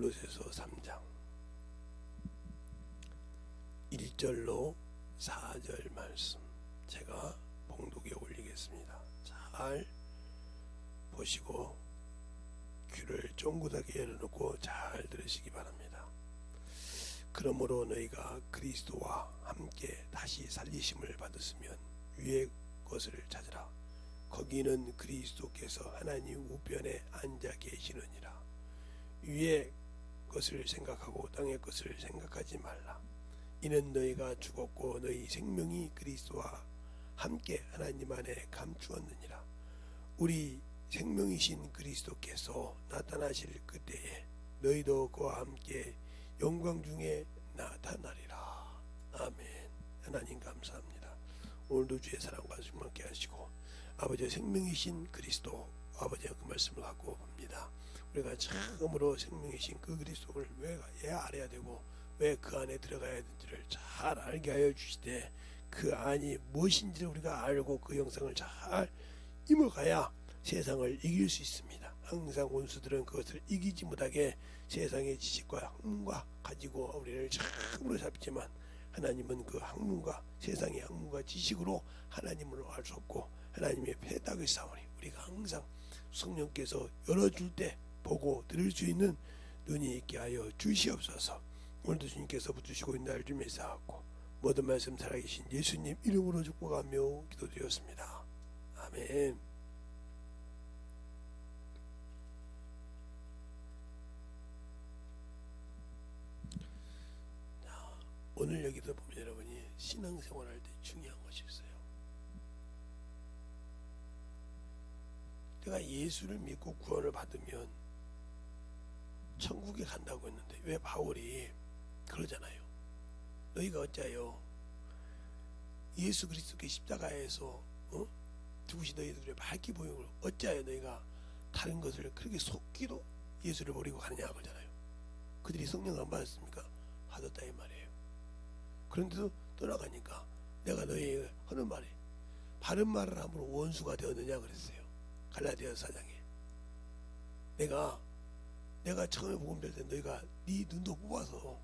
골로새서 3장 1절로 4절 말씀 제가 봉독에 올리겠습니다. 잘 보시고 귀를 쫑긋하게 열어놓고 잘 들으시기 바랍니다. 그러므로 너희가 그리스도와 함께 다시 살리심을 받았으면 위의 것을 찾으라. 거기는 그리스도께서 하나님 우편에 앉아 계시느니라. 위의 것을 생각하고 땅의 것을 생각하지 말라. 이는 너희가 죽었고 너희 생명이 그리스도와 함께 하나님 안에 감추었느니라. 우리 생명이신 그리스도께서 나타나실 그때에 너희도 그와 함께 영광 중에 나타나리라. 아멘. 하나님 감사합니다. 오늘도 주의 사랑과 충만케 하시고 아버지의 생명이신 그리스도 아버지의 그 말씀을 갖고 봅니다. 우리가 처음으로 생명이신 그 그리스도를 왜 알아야 되고 왜 그 안에 들어가야 되는지를 잘 알게 하여 주시되 그 안이 무엇인지를 우리가 알고 그 영상을 잘 임어가야 세상을 이길 수 있습니다. 항상 원수들은 그것을 이기지 못하게 세상의 지식과 학문과 가지고 우리를 참으로 잡지만 하나님은 그 학문과 세상의 학문과 지식으로 하나님을 알 수 없고 하나님의 패닥의 싸우니 우리가 항상 성령께서 열어줄 때 보고 들을 수 있는 눈이 있게 하여 주시옵소서. 오늘도 주님께서 붙드시고 있는 날 주님의 사하고 모든 말씀 살아계신 예수님 이름으로 축복하며 기도드렸습니다. 아멘. 자, 오늘 여기서 보면 여러분이 신앙생활할 때 중요한 것이 있어요. 내가 예수를 믿고 구원을 받으면 천국에 간다고 했는데 왜 바울이 그러잖아요. 너희가 어찌하여 예수 그리스도의 십자가에서 죽으신 너희들의 밝게 보이는 걸 어찌하여 너희가 다른 것을 그렇게 속기도 예수를 버리고 가느냐 그러잖아요. 그들이 성령 안 받았습니까? 받았다 이 말이에요. 그런데도 떠나가니까 내가 너희에게 하는 말이 바른 말을 함으로 원수가 되었느냐 그랬어요. 갈라디아서 4장에 내가 처음에 복음 될 때 너희가 네 눈도 뽑아서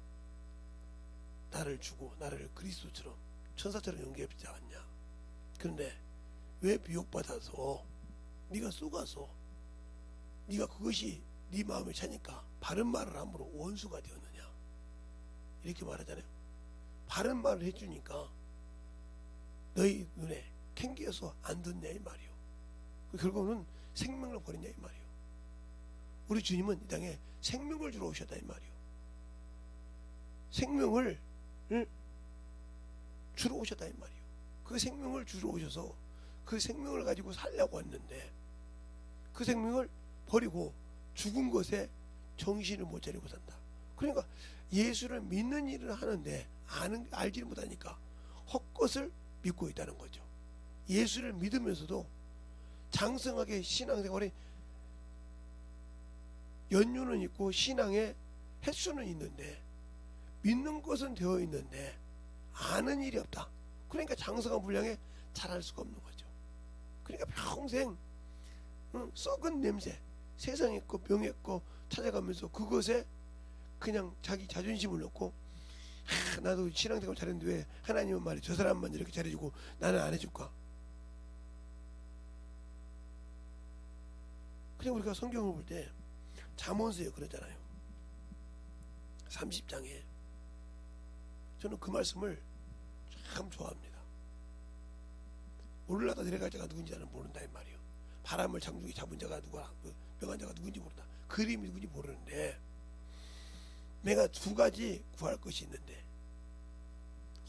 나를 주고 나를 그리스도처럼 천사처럼 연기하지 않냐. 그런데 왜 비욕받아서 네가 쏘가서 네가 그것이 네 마음에 차니까 바른 말을 함으로 원수가 되었느냐 이렇게 말하잖아요. 바른 말을 해주니까 너희 눈에 캥겨서 안 듣냐 이 말이요. 결국은 생명을 버리냐 이 말이요. 우리 주님은 이 땅에 생명을 주러 오셨다 이 말이요. 생명을 주러 오셨다 이 말이요. 그 생명을 주러 오셔서 그 생명을 가지고 살려고 했는데 그 생명을 버리고 죽은 것에 정신을 못 차리고 산다. 그러니까 예수를 믿는 일을 하는데 알지를 못하니까 헛것을 믿고 있다는 거죠. 예수를 믿으면서도 장성하게 신앙생활에 연륜은 있고 신앙의 횟수는 있는데 믿는 것은 되어 있는데 아는 일이 없다. 그러니까 장성한 분량에 잘할 수가 없는 거죠. 그러니까 평생 썩은 냄새 세상에 있고 병에 있고 찾아가면서 그것에 그냥 자기 자존심을 놓고 나도 신앙생활 잘했는데 왜 하나님은 말이 저 사람만 이렇게 잘해주고 나는 안 해줄까. 그냥 우리가 성경을 볼 때 잠언서에 그러잖아요. 30장에 저는 그 말씀을 참 좋아합니다. 오르락가 내려갈 자가 누군지 나는 모른다 이 말이에요. 바람을 장중에 잡은 자가 누구나 명한 자가 누군지 모른다. 그림이 누군지 모르는데 내가 두 가지 구할 것이 있는데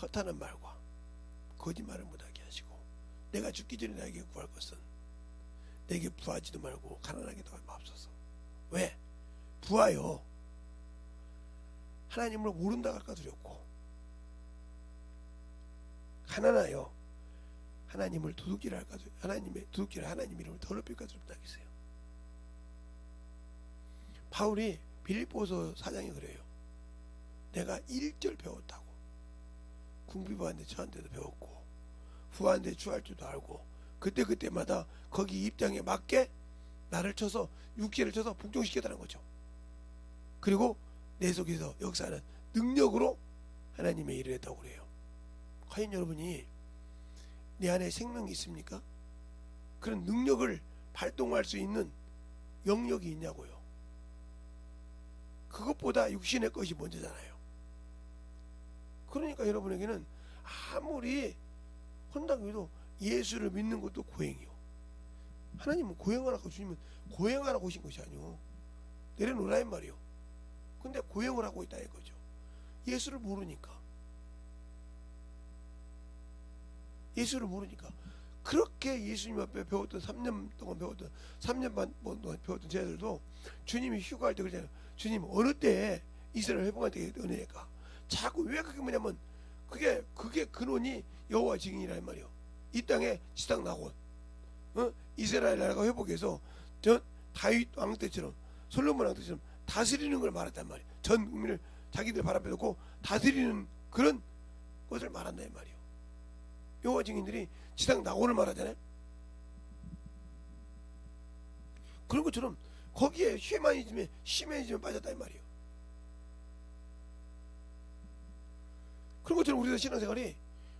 허탄한 말과 거짓말을 못하게 하시고 내가 죽기 전에 나에게 구할 것은 내게 부하지도 말고 가난하게도 마옵소서. 왜? 부하여 하나님을 모른다 할까 두렵고 가난하여 하나님을 도둑질 할까 하나님의 도둑질 하나님 이름을 더럽힐까 두렵다 했어요. 바울이 빌립보서 4장에 그래요. 내가 1절 배웠다고 궁비부한테 저한테도 배웠고 후한테 주할 줄도 알고 그때마다 거기 입장에 맞게 나를 쳐서 육체를 쳐서 복종시켰다는 거죠. 그리고 내 속에서 역사하는 능력으로 하나님의 일을 했다고 그래요. 과연 여러분이 내 안에 생명이 있습니까? 그런 능력을 발동할 수 있는 영역이 있냐고요. 그것보다 육신의 것이 먼저잖아요. 그러니까 여러분에게는 아무리 혼당해도 예수를 믿는 것도 고행이요. 하나님은 고행하라고, 주님은 고행하라고 오신 것이 아니요, 내려놓으라 이 말이요. 근데 고행을 하고 있다 이거죠. 예수를 모르니까. 예수를 모르니까. 그렇게 예수님 앞에 배웠던 3년 동안 배웠던 3년 반 동안 배웠던 제자들도 주님이 휴가할 때 그러잖아요. 주님 어느 때에 이스라엘 회복할 때 은혜가 자꾸 왜 그게 뭐냐면 그게 근원이 여호와 증인이란 말이요. 이 땅에 지상 나고 이스라엘 나라가 회복해서 전 다윗 왕 때처럼 솔로몬 왕 때처럼 다스리는 걸 말했단 말이에요. 전 국민을 자기들 발 앞에 놓고 다스리는 그런 것을 말한다 이 말이에요. 여호와 증인들이 지상 낙원을 말하잖아요. 그런 것처럼 거기에 쉐마니즘에 빠졌다 이 말이에요. 그런 것처럼 우리도 신앙생활이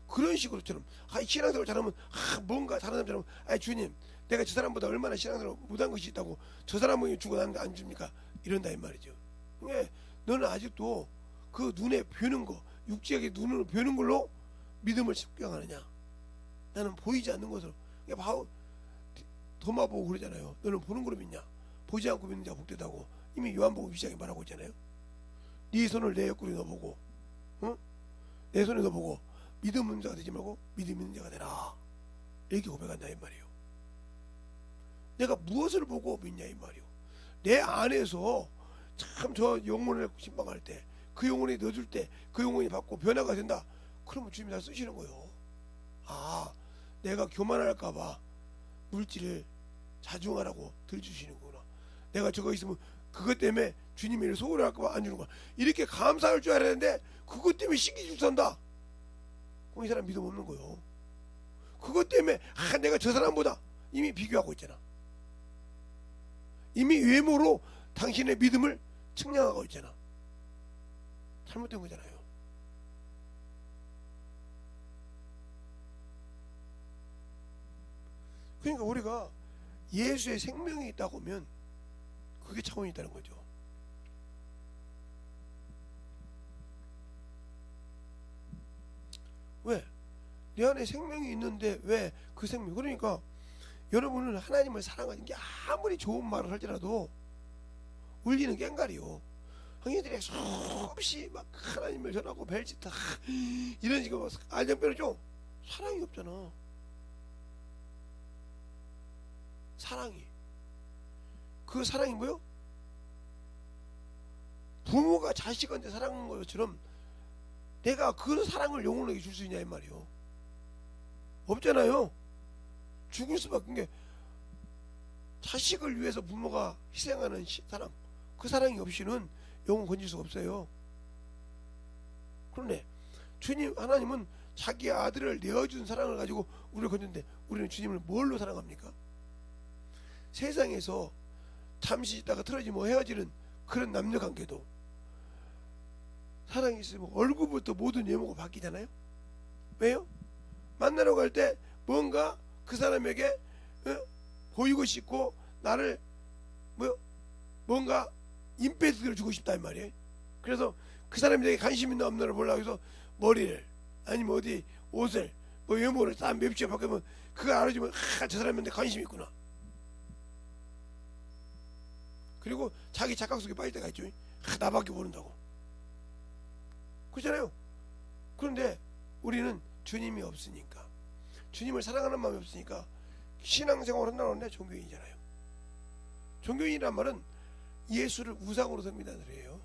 그런 식으로처럼 신앙생활 잘하면 뭔가 다른 사람처럼 주님 내가 저 사람보다 얼마나 신앙생활 못한 것이 있다고 저 사람은 주고 나는 안 줍니까? 이런다 이 말이죠. 왜 너는 아직도 그 눈에 뵈는 거, 육지하게 눈으로 뵈는 걸로 믿음을 측정하느냐? 나는 보이지 않는 것으로. 바울 도마 보고 그러잖아요. 너는 보는 거로 믿냐? 보지 않고 믿는 자가 복되다고 이미 요한복음 2장에 말하고 있잖아요. 네 손을 내 옆구리에 넣어보고, 내 손에 넣어보고 믿음 있는 자가 되지 말고 믿음 있는 자가 되라. 이렇게 고백한다 이 말이에요. 내가 무엇을 보고 믿냐 이 말이에요. 내 안에서 참 저 영혼을 신방할 때, 그 영혼이 넣어줄 때, 그 영혼이 받고 변화가 된다. 그러면 주님이 다 쓰시는 거예요. 내가 교만할까봐 물질을 자중하라고 들주시는구나. 내가 저거 있으면 그것 때문에 주님이 이를 소홀히 할까봐 안 주는구나. 이렇게 감사할 줄 알았는데 그것 때문에 신기줄 선다. 그럼 이 사람 믿음 없는 거예요. 그것 때문에 내가 저 사람보다 이미 비교하고 있잖아. 이미 외모로 당신의 믿음을 측량하고 있잖아. 잘못된 거잖아요. 그러니까 우리가 예수의 생명이 있다고 하면 그게 차원이 있다는 거죠. 왜? 내 안에 생명이 있는데 왜 그 생명? 그러니까 여러분은 하나님을 사랑하는 게 아무리 좋은 말을 할지라도 울리는 꽹가리요. 형님들이 수없이 막 하나님을 전하고 벨지타 이런 식으로 안정표를 사랑이 없잖아. 사랑이. 그 사랑이 뭐요? 부모가 자식한테 사랑하는 것처럼 내가 그 사랑을 영원하게 줄 수 있냐 이 말이요. 없잖아요. 죽을 수밖에. 게 자식을 위해서 부모가 희생하는 사랑, 그 사랑이 없이는 영혼 건질 수가 없어요. 그런데 주님 하나님은 자기 아들을 내어준 사랑을 가지고 우리를 건졌는데 우리는 주님을 뭘로 사랑합니까? 세상에서 잠시 있다가 틀어지면 헤어지는 그런 남녀관계도 사랑이 있으면 얼굴부터 모든 외모가 바뀌잖아요. 왜요? 만나러 갈 때 뭔가 그 사람에게 보이고 싶고 나를 뭔가 임팩트를 주고 싶다 이 말이에요. 그래서 그 사람에게 관심 있나 없나를 보려고 해서 머리를 아니면 어디 옷을 외모를 딱 맵시에 바꾸면 그거 알아주면 저 사람한테 관심 있구나. 그리고 자기 착각 속에 빠질 때가 있죠. 나밖에 모른다고. 그렇잖아요. 그런데 우리는 주님이 없으니까, 주님을 사랑하는 마음이 없으니까 신앙생활을 한다고 하는데 종교인이잖아요. 종교인이란 말은 예수를 우상으로 섬긴다는 소리예요.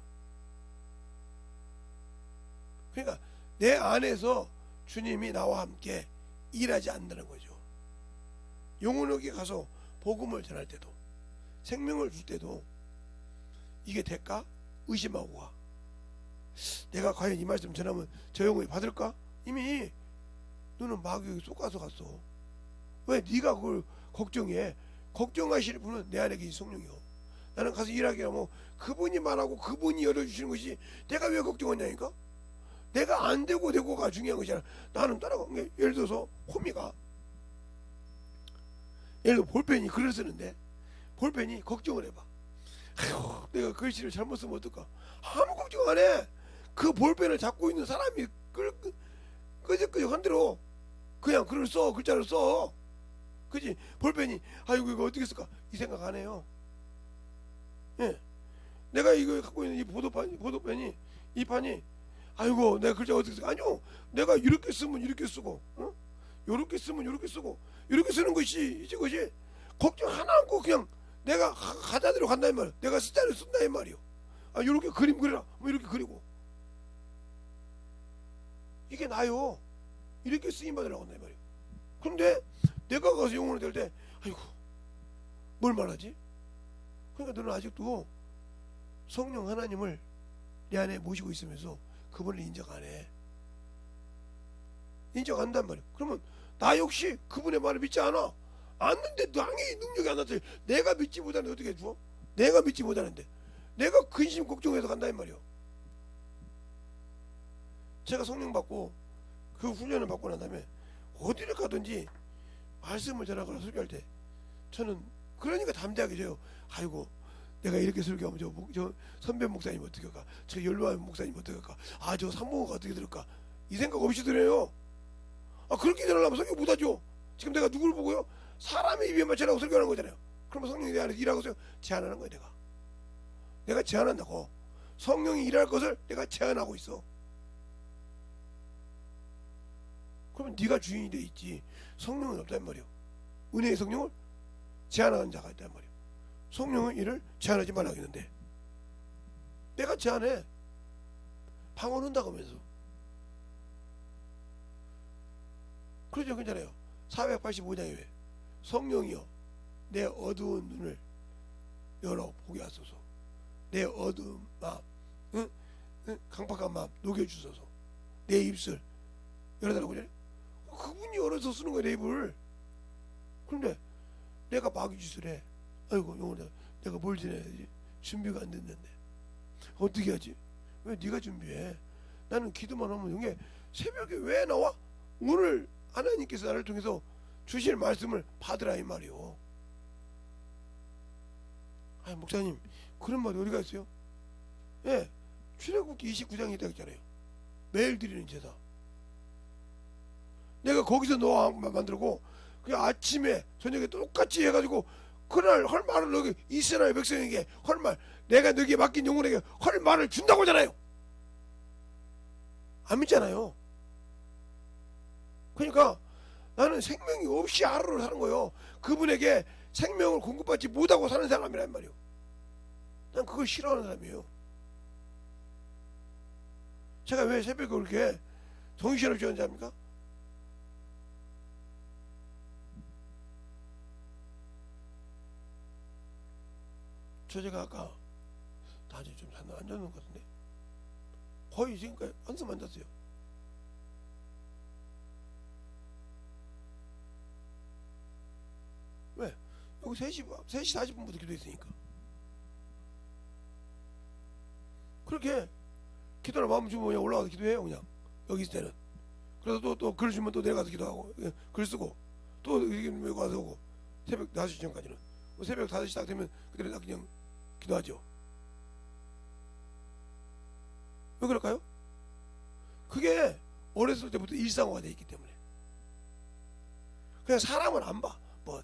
그러니까 내 안에서 주님이 나와 함께 일하지 않는다는 거죠. 영혼에게 가서 복음을 전할 때도 생명을 줄 때도 이게 될까? 의심하고 가. 내가 과연 이 말씀 전하면 저 영혼이 받을까? 이미 너는 마귀에 쏙가서 갔어. 왜 네가 그걸 걱정해? 걱정하시는 분은 내 안에 계신 성령이요. 나는 가서 일하게 하면 그분이 말하고 그분이 열어주시는 것이 내가 왜 걱정하냐니까. 내가 안 되고 되고가 중요한 것이 아니라 나는 따라가. 예를 들어서 호미가 예를 들어 볼펜이 글을 쓰는데 볼펜이 걱정을 해봐. 아휴, 내가 글씨를 잘못 쓰면 어떨까. 아무 걱정 안 해. 그 볼펜을 잡고 있는 사람이 끄적끄적 흔들어. 그냥 글을 써. 글자를 써. 그지? 볼펜이 아이고 이거 어떻게 쓸까 이 생각 안 해요. 예. 내가 이거 갖고 있는 이 보도펜이 이 판이 아이고 내가 글자 어떻게 쓸까. 아니요, 내가 이렇게 쓰면 이렇게 쓰고 요렇게 쓰면 요렇게 쓰고 이렇게 쓰는 것이 이제 것이 걱정 하나 않고 그냥 내가 가자대로 간다는 말이야. 내가 숫자를 쓴다는 말이요. 아 요렇게 그림 그려라 뭐 이렇게 그리고 이게 나요. 이렇게 쓰임 받으라고 한단 말이에요. 근데 내가 가서 영혼을 될 때 아이고 뭘 말하지? 그러니까 너는 아직도 성령 하나님을 내 안에 모시고 있으면서 그분을 인정 안 해. 인정 안 한단 말이야. 그러면 나 역시 그분의 말을 믿지 않아. 않는데 당연히 능력이 안 나타나. 내가 믿지 못하는데 어떻게 해줘? 내가 믿지 못하는데 내가 근심 걱정해서 간다는 말이야. 제가 성령 받고 그 훈련을 받고 난 다음에 어디를 가든지 말씀을 전하거나 설교할 때 저는 그러니까 담대하게 돼요. 아이고 내가 이렇게 설교하면 저 선배 목사님 어떻게 할까, 저 연로한 목사님 어떻게 할까, 아 저 산모가 어떻게 들을까, 이 생각 없이 들어요. 아 그렇게 들으려면 설교 못하죠. 지금 내가 누구를 보고요? 사람의 입에 맞추라고 설교하는 거잖아요. 그러면 성령이 내 안에 일하고 있어요. 제한하는 거예요. 내가 제한한다고. 성령이 일할 것을 내가 제한하고 있어. 그러면 네가 주인이 돼 있지. 성령은 없단 말이야. 은혜의 성령을 제한하는 자가 있단 말이야. 성령은 이를 제한하지 말라고 했는데 내가 제한해. 방언한다고 하면서. 그러죠. 괜찮아요. 485장에 왜 성령이여 내 어두운 눈을 열어 보게 하소서. 내 어두운 마음, 강팍한 마음 녹여주소서. 내 입술 열어달라고 그래. 그분이 열어서 쓰는 거야 내 입을. 그런데 내가 마귀짓을 해. 아이고 영혼아 내가 뭘 지내야지. 준비가 안 됐는데 어떻게 하지? 왜 네가 준비해? 나는 기도만 하면 이게 새벽에 왜 나와? 오늘 하나님께서 나를 통해서 주실 말씀을 받으라 이 말이요. 아니 목사님 그런 말이 어디가 있어요? 예, 출애굽기 29장에 있다고 했잖아요. 매일 드리는 제사. 내가 거기서 너와 만들고 그냥 아침에 저녁에 똑같이 해가지고 그날 할 말을 너기 이스라엘 백성에게 할 말, 내가 너기에 맡긴 영혼에게 할 말을 준다고 하잖아요. 안 믿잖아요. 그러니까 나는 생명이 없이 하루를 사는 거예요. 그분에게 생명을 공급받지 못하고 사는 사람이란 말이에요. 난 그걸 싫어하는 사람이에요. 제가 왜 새벽에 그렇게 정신없이 하는지 압니까? 제가 아까 낮에 좀 안 잤는 것 같은데 거의 지금까지 한숨 안 잤어요. 왜? 여기 3시 40분부터 기도했으니까. 그렇게 기도를 마음 주면 그냥 올라가서 기도해요. 그냥 여기 있을 때는. 그래서 또 글 주면 또 내려가서 기도하고 글 쓰고 또 여기 와서 오고 새벽 5시 전까지는 새벽 5시 딱 되면 그때 딱 그냥 기도하죠. 왜 그럴까요? 그게 어렸을 때부터 일상화가 되어 있기 때문에. 그냥 사람을 안 봐. 뭐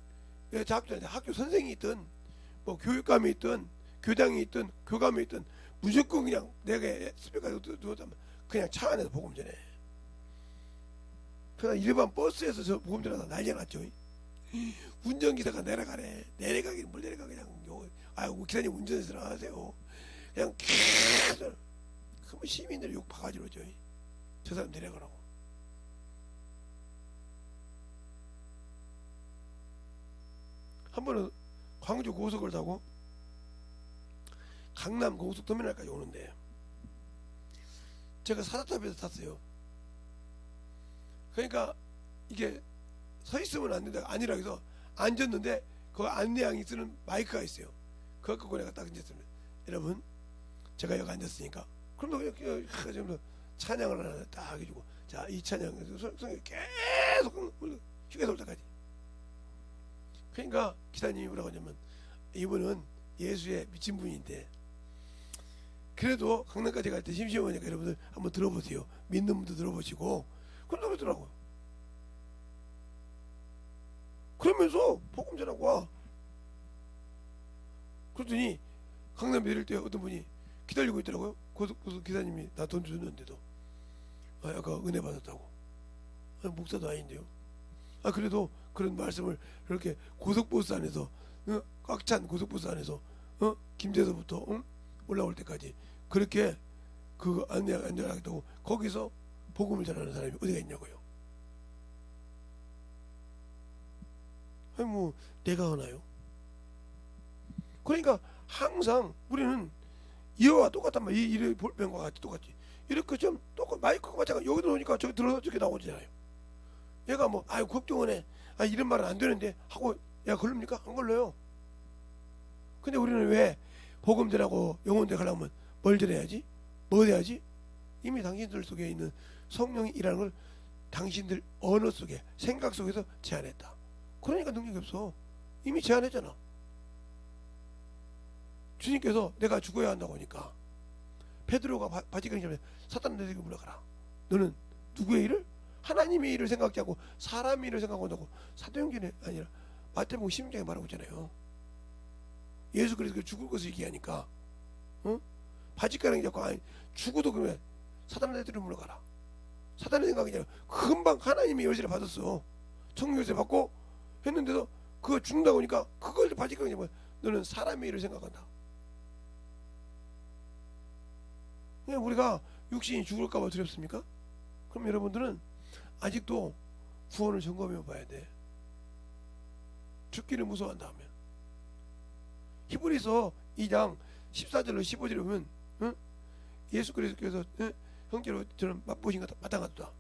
학교 선생이 있든 뭐 교육감이 있든 교장이 있든 교감이 있든 무조건 그냥 내가 스피커에 누웠다면 그냥 차 안에서 복음 전해. 그냥 일반 버스에서 저 복음 전하다 난리 났죠. 운전기사가 내려가래. 내려가긴 뭘 내려가 그냥 아이고 기사님 운전해서 나가세요. 그냥 계속 그러면 시민들이 욕 바가지로 죠. 저 사람 내려가라고. 한 번은 광주 고속을 타고 강남 고속터미널까지 오는데 제가 사다탑에서 탔어요. 그러니까 이게 서 있으면 안 된다 아니라 해서 앉았는데 그 안내양이 쓰는 마이크가 있어요. 그거 갖고 내가 딱 앉았습니다. 여러분, 제가 여기 앉았으니까 그럼 지금 찬양을 하나 딱 해주고, 자, 이 찬양 성이 계속 휴게소 올 때까지. 그러니까 기사님이 뭐라고 하냐면, 이분은 예수에 미친 분인데 그래도 강남까지 갈 때 심심하니까 여러분들 한번 들어보세요. 믿는 분도 들어보시고. 그런 그러더라고요. 그러면서 복음 전하고 와. 그러더니 강남 내릴 때 어떤 분이 기다리고 있더라고요. 고속 기사님이 나 돈 줬는데도 아까 은혜 받았다고. 목사도 아닌데요. 그래도 그런 말씀을 이렇게 고속버스 안에서 꽉 찬 고속버스 안에서 김제서부터 올라올 때까지 그렇게 그거 안전하겠다고 거기서 복음을 전하는 사람이 어디가 있냐고요. 뭐 내가 하나요? 그러니까 항상 우리는 이와 똑같단 말이야. 이 볼펜과 같이 똑같이 이렇게 좀 똑같 마이크가 마찬가지. 여기도 오니까 저기 들어서 저렇게 나오잖아요. 얘가 뭐 아유 걱정은 해. 이런 말은 안 되는데 하고 야 걸립니까? 안 걸려요. 근데 우리는 왜 복음 전하고 영혼대 가려면 뭘 전해야지? 뭐 해야지? 이미 당신들 속에 있는 성령이 일하는 걸 당신들 언어 속에 생각 속에서 제한했다. 그러니까 능력이 없어. 이미 제한했잖아. 주님께서 내가 죽어야 한다고 하니까 베드로가 바지가니 전에 사탄 너에게 물러가라. 너는 누구의 일을? 하나님의 일을 생각지 않고 사람의 일을 생각한다고. 사도행전이 아니라 마태복음 16장에 말하고 있잖아요. 예수 그리스도 죽을 것을 얘기하니까 바지가랑이 잡고 죽어도 그러면 사탄의 애들을 물러가라. 사탄의 생각이 아니라 금방 하나님의 열쇠를 받았어. 청유 열쇠 받고 했는데도 그거 죽는다고 하니까 그걸 바지가랑이 잡고 너는 사람의 일을 생각한다. 그냥 우리가 육신이 죽을까봐 두렵습니까? 그럼 여러분들은 아직도 구원을 점검해 봐야 돼. 죽기를 무서워한다 하면. 히브리서 2장 14절로 15절에 보면 예수 그리스도께서 형제로 저는 맛보신 것 마땅하다.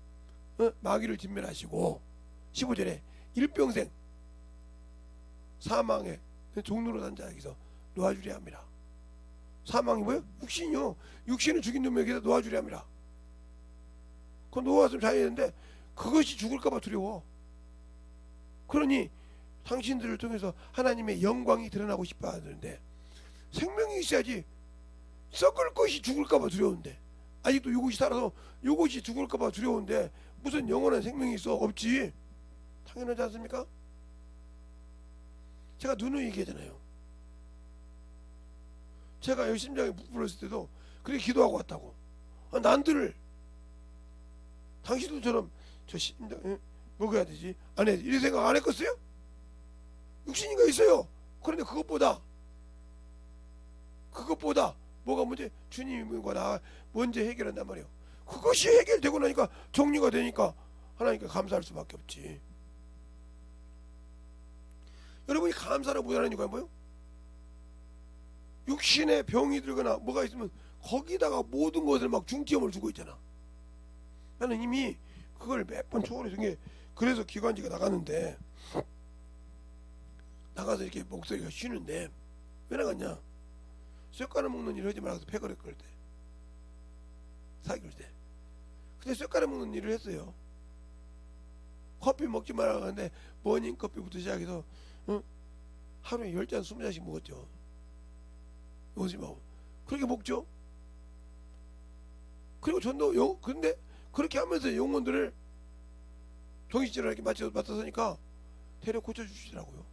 마귀를 진멸하시고 15절에 일평생 사망의 종로로 단 자에게서 놓아주려 합니다. 사망이 뭐예요? 육신이요. 육신을 죽인 놈에게서 놓아주려 합니다. 그 놓았으면 자야되는데 그것이 죽을까봐 두려워. 그러니 당신들을 통해서 하나님의 영광이 드러나고 싶어 하는데 생명이 있어야지. 썩을 것이 죽을까봐 두려운데 아직도 이것이 살아서 이것이 죽을까봐 두려운데 무슨 영원한 생명이 있어? 없지. 당연하지 않습니까? 제가 누누이 얘기하잖아요. 제가 여기 심장이 부풀었을 때도 그렇게 기도하고 왔다고. 난들 당신들처럼 저 심장 먹어야 되지 안 해. 이런 생각 안 했겠어요? 육신이가 있어요. 그런데 그것보다 뭐가 문제? 주님과 나 먼저 해결한단 말이에요. 그것이 해결되고 나니까 정리가 되니까 하나님께 감사할 수밖에 없지. 여러분이 감사를 못하는 이유가 뭐예요? 육신에 병이 들거나 뭐가 있으면 거기다가 모든 것을 막 중점을 주고 있잖아. 나는 이미 그걸 몇 번 초월해서 그래서 기관지가 나갔는데 나가서 이렇게 목소리가 쉬는데 왜 나갔냐? 쇳가루 먹는 일을 하지 말아서 폐거를 끌 때 사귈 때 근데 쇳가루 먹는 일을 했어요. 커피 먹지 말라고 하는데 모닝 커피부터 시작해서 하루에 10잔 20잔씩 먹었죠. 오지 마. 그렇게 먹죠. 그리고 전도 근데 그렇게 하면서 영혼들을 정신질환 이렇게 맡아서니까 데려 고쳐주시더라고요.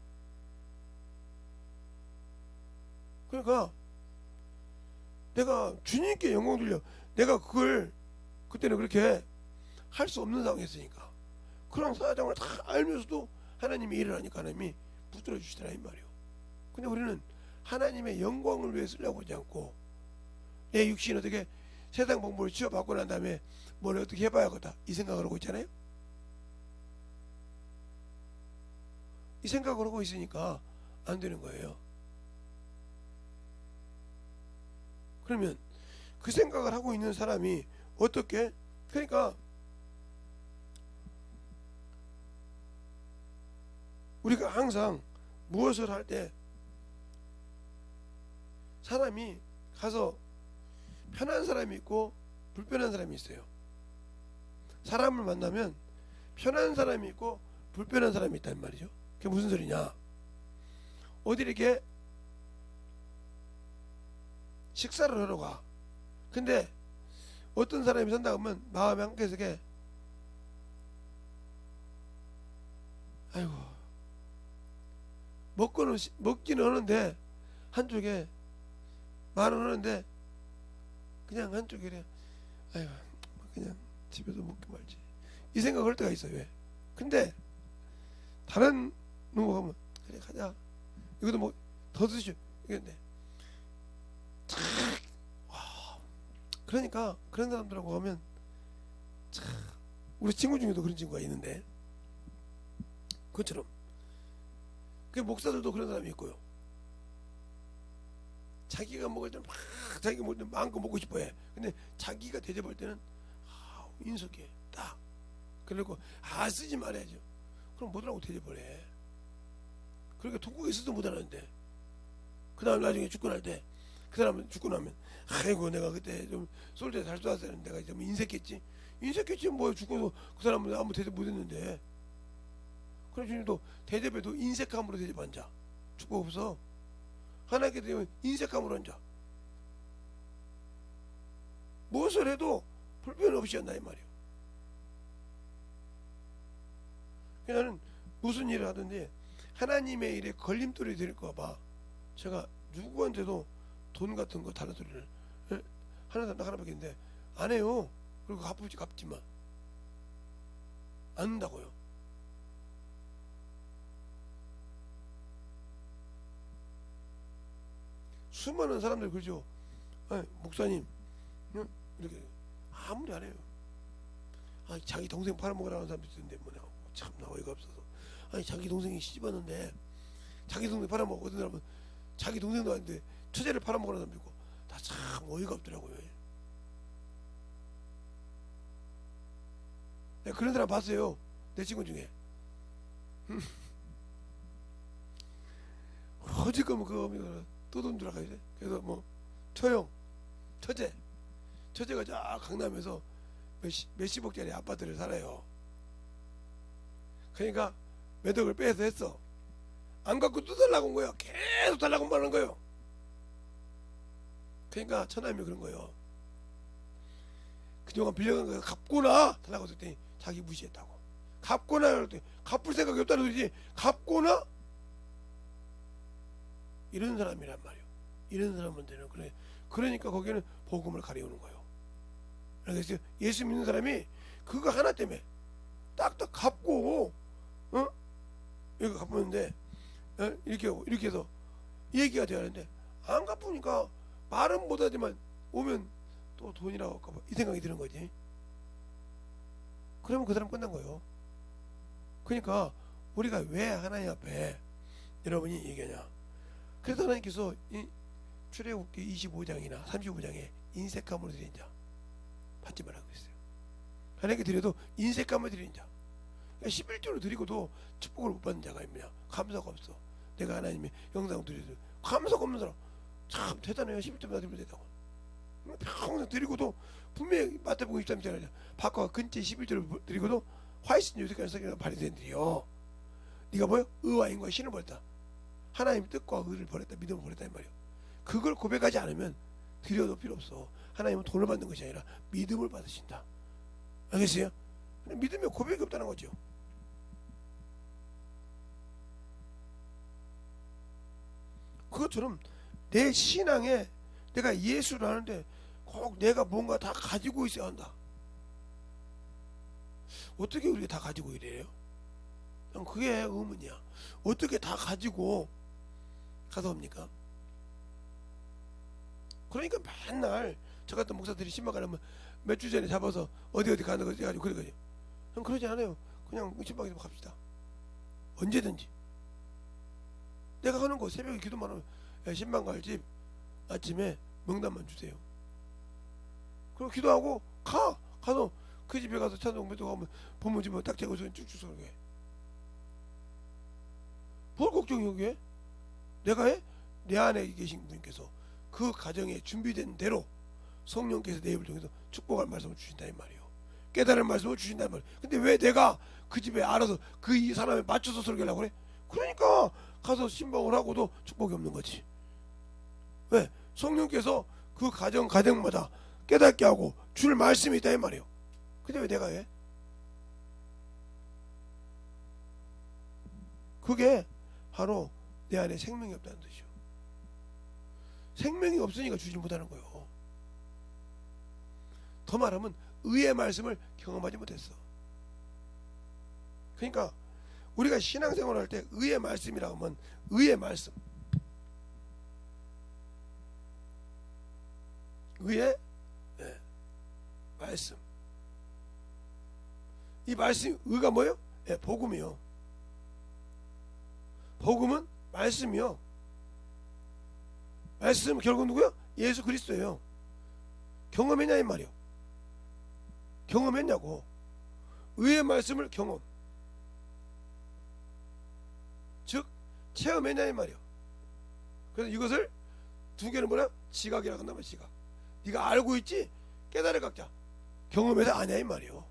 그러니까 내가 주님께 영광 돌려. 내가 그걸 그때는 그렇게 할 수 없는 상황이었으니까 그런 사정을 다 알면서도 하나님이 일을 하니까 하나님이 붙들어 주시더라 이 말이요. 근데 우리는 하나님의 영광을 위해 쓰려고 하지 않고 내 육신 어떻게 세상 방법을 치워받고 난 다음에 뭘 어떻게 해봐야겠다 이 생각을 하고 있잖아요. 이 생각을 하고 있으니까 안 되는 거예요. 그러면 그 생각을 하고 있는 사람이 어떻게? 그러니까 우리가 항상 무엇을 할 때 사람이 가서 편한 사람이 있고 불편한 사람이 있어요. 사람을 만나면 편한 사람이 있고 불편한 사람이 있단 말이죠. 그게 무슨 소리냐? 어디 이렇게 식사를 하러 가. 근데 어떤 사람이 산다 하면 마음이 한켠에 아이고 먹기는 하는데 한쪽에 말은 하는데 그냥 한쪽에 그래 아이고 그냥 집에서 먹기 말지 이 생각을 할 때가 있어요. 왜? 근데 다른 놈 가면 그래 가자 이것도 뭐 더 드시죠 이건데 그러니까 그런 사람들하고 가면 참 우리 친구 중에도 그런 친구가 있는데 그것처럼 그 목사들도 그런 사람이 있고요. 자기가 먹을 때는 막 자기가 먹을 때 마음껏 먹고 싶어해. 근데 자기가 대접할 때는 인석해 딱 그리고 쓰지 말아야죠. 그럼 뭐라고 대접을 해. 그러니까 통곡에 있어도 못하는데 그 다음 나중에 죽고 날 때 그 사람은 죽고 나면 아이고 내가 그때 좀 쏠 때 잘 쏘았어야 내가 좀 인색했지 뭐 죽고도 그 사람은 아무 대접 못했는데 그럼 주님도 대접에도 인색함으로 대접한 자 축복 없어. 하나님께 되면 인색함으로 한 자 무엇을 해도 불편 없이 한다 이 말이에요. 나는 무슨 일을 하든지 하나님의 일에 걸림돌이 될까봐 제가 누구한테도 돈 같은 거 달라소리를 하는 사람 하나밖에 있는데 안 해요. 그리고 갚지만 안 한다고요. 수많은 사람들 그러죠. 목사님 이렇게 아무리 안 해요. 자기 동생 팔아먹으라는 사람도 있는데 뭐냐 참나 어이가 없어서 자기 동생이 시집왔는데 자기 동생 팔아먹고 어떤 사람은 자기 동생도 아닌데 처제를 팔아먹으라는 사람도 있고 다 참 어이가 없더라고요. 내가 그런 사람 봤어요. 내 친구 중에 어지금 그 또돈 주라 가야 돼. 그래서 뭐 처제가 저 강남에서 몇십억짜리 아파트를 살아요. 그러니까 몇 억을 빼서 했어. 안 갖고 또 달라고 온 거예요. 계속 달라고 말하는 거예요. 그러니까 처남이 그런 거예요. 그동안 빌려간 거 갚고나 달라고 했더니 자기 무시했다고. 갚고나 그랬더니 갚을 생각이 없다는 소리지. 갚고나 이런 사람이란 말이에요. 이런 사람한테는 그래. 그러니까 거기는 복음을 가려우는 거예요. 알겠어요? 예수 믿는 사람이 그거 하나 때문에 딱딱 갚고 이거 갚았는데 이렇게 해서 얘기가 돼야 하는데 안 갚으니까 말은 못하지만 오면 또 돈이라고 할까봐 이 생각이 드는 거지. 그러면 그 사람 끝난 거예요. 그러니까 우리가 왜 하나님 앞에 여러분이 얘기하냐. 그래서 하나님께서 이 출애굽기 25장이나 35장에 인색함으로 드린 자 받지 말라고 했어요. 하나님께 드려도 인색함을 드린 자 11조를 드리고도 축복을 못 받는 자가 있느냐. 감사가 없어. 내가 하나님의 영상을 드려도 감사가 없는 사람 참 대단해요. 11조만 드리면 된다고. 평생 드리고도 분명히 마태복음 23장에 박과 근처 11조를 드리고도 화이신 요새까지 성경에 발휘된 들이요. 네가 뭐요? 의와 인과 신을 버렸다. 하나님 뜻과 의를 버렸다. 믿음을 버렸다 이 말이에요. 그걸 고백하지 않으면 드려도 필요 없어. 하나님은 돈을 받는 것이 아니라 믿음을 받으신다. 알겠어요? 믿음에 고백이 없다는 거죠. 그것처럼 내 신앙에 내가 예수를 하는데 꼭 내가 뭔가 다 가지고 있어야 한다. 어떻게 우리가 다 가지고 이래요? 그게 의문이야. 어떻게 다 가지고 가서 옵니까? 그러니까 맨날 저 같은 목사들이 신방 가려면 몇 주 전에 잡아서 어디 가는 거지 가지고 그런 거죠. 전 그러지 않아요. 그냥 신방에 갑시다. 언제든지 내가 하는 거 새벽에 기도만 하면 신방 갈 집 아침에 명단만 주세요. 그리고 기도하고 가서 그 집에 가서 찬송 배도하면 법문집에 딱 재고 쭉쭉 서게. 뭘 걱정이 여기에? 내가 해? 내 안에 계신 분께서 그 가정에 준비된 대로 성령께서 내 입을 통해서 축복할 말씀을 주신다 이 말이에요. 깨달을 말씀을 주신다 이 말이에요. 근데 왜 내가 그 집에 알아서 그 이 사람에 맞춰서 설교하려고 그래? 그러니까 가서 신방을 하고도 축복이 없는 거지. 왜? 성령께서 그 가정마다 깨닫게 하고 줄 말씀이 있다 이 말이에요. 근데 왜 내가 해? 그게 바로 내 안에 생명이 없다는 뜻이요. 생명이 없으니까 주지 못하는 거예요. 더 말하면 의의 말씀을 경험하지 못했어. 그러니까 우리가 신앙생활을 할 때 의의 말씀이라고 하면 의의 말씀, 의의 말씀, 이 말씀 의가 뭐예요? 복음이요. 복음은 말씀이요. 말씀 결국 누구요? 예수 그리스도예요. 경험했냐 이 말이요. 경험했냐고. 의의 말씀을 경험, 즉 체험했냐 이 말이요. 그래서 이것을 두 개는 뭐냐? 지각이라고 한단 말이야. 지각. 네가 알고 있지 깨달을 각자 경험해서 아냐 이 말이요.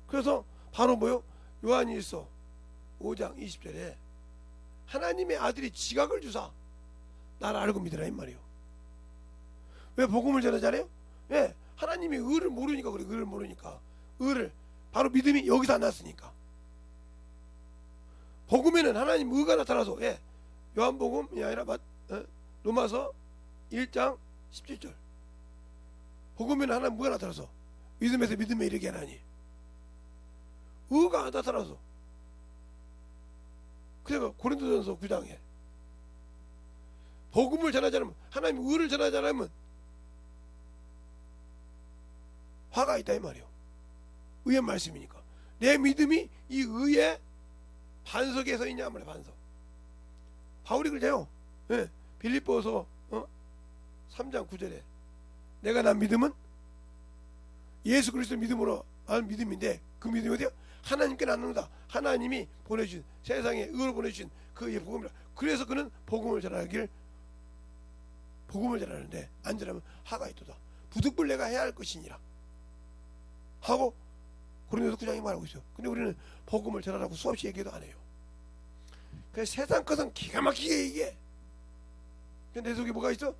그래서 바로 뭐요? 요한일서 5장 20절에 하나님의 아들이 지각을 주사 나를 알고 믿으라 이 말이요. 왜 복음을 전하잖아요? 왜? 하나님이 의를 모르니까 그래. 의를 모르니까. 의를 바로 믿음이 여기서 안 났으니까. 복음에는 하나님 의가 나타나서 요한복음이 아니라 로마서 1장 17절 복음에는 하나님 의가 나타나서 믿음에서 믿음에 이르게 하나니 의가 나타나서. 그래서 고린도전서 9장에 복음을 전하지 않으면 하나님 의를 전하지 않으면 화가 있다 이 말이에요. 의의 말씀이니까. 내 믿음이 이 의의 반석에 서 있냐 말이야. 반석. 바울이 그래요. 빌립보서 3장 9절에 내가 난 믿음은 예수 그리스도 믿음으로 하는 믿음인데 그 믿음이 어디야? 하나님께 낳는다. 하나님이 보내주신 세상에 의로 보내주신 그의 복음이라. 그래서 그는 복음을 전하는데 안 전하면 화가 있도다. 부득불 내가 해야 할 것이니라 하고 고린도서 9장이 말하고 있어요. 근데 우리는 복음을 전하라고 수없이 얘기도 안 해요. 그래서 세상 것은 기가 막히게 얘기해. 근데 내 속에 뭐가 있어?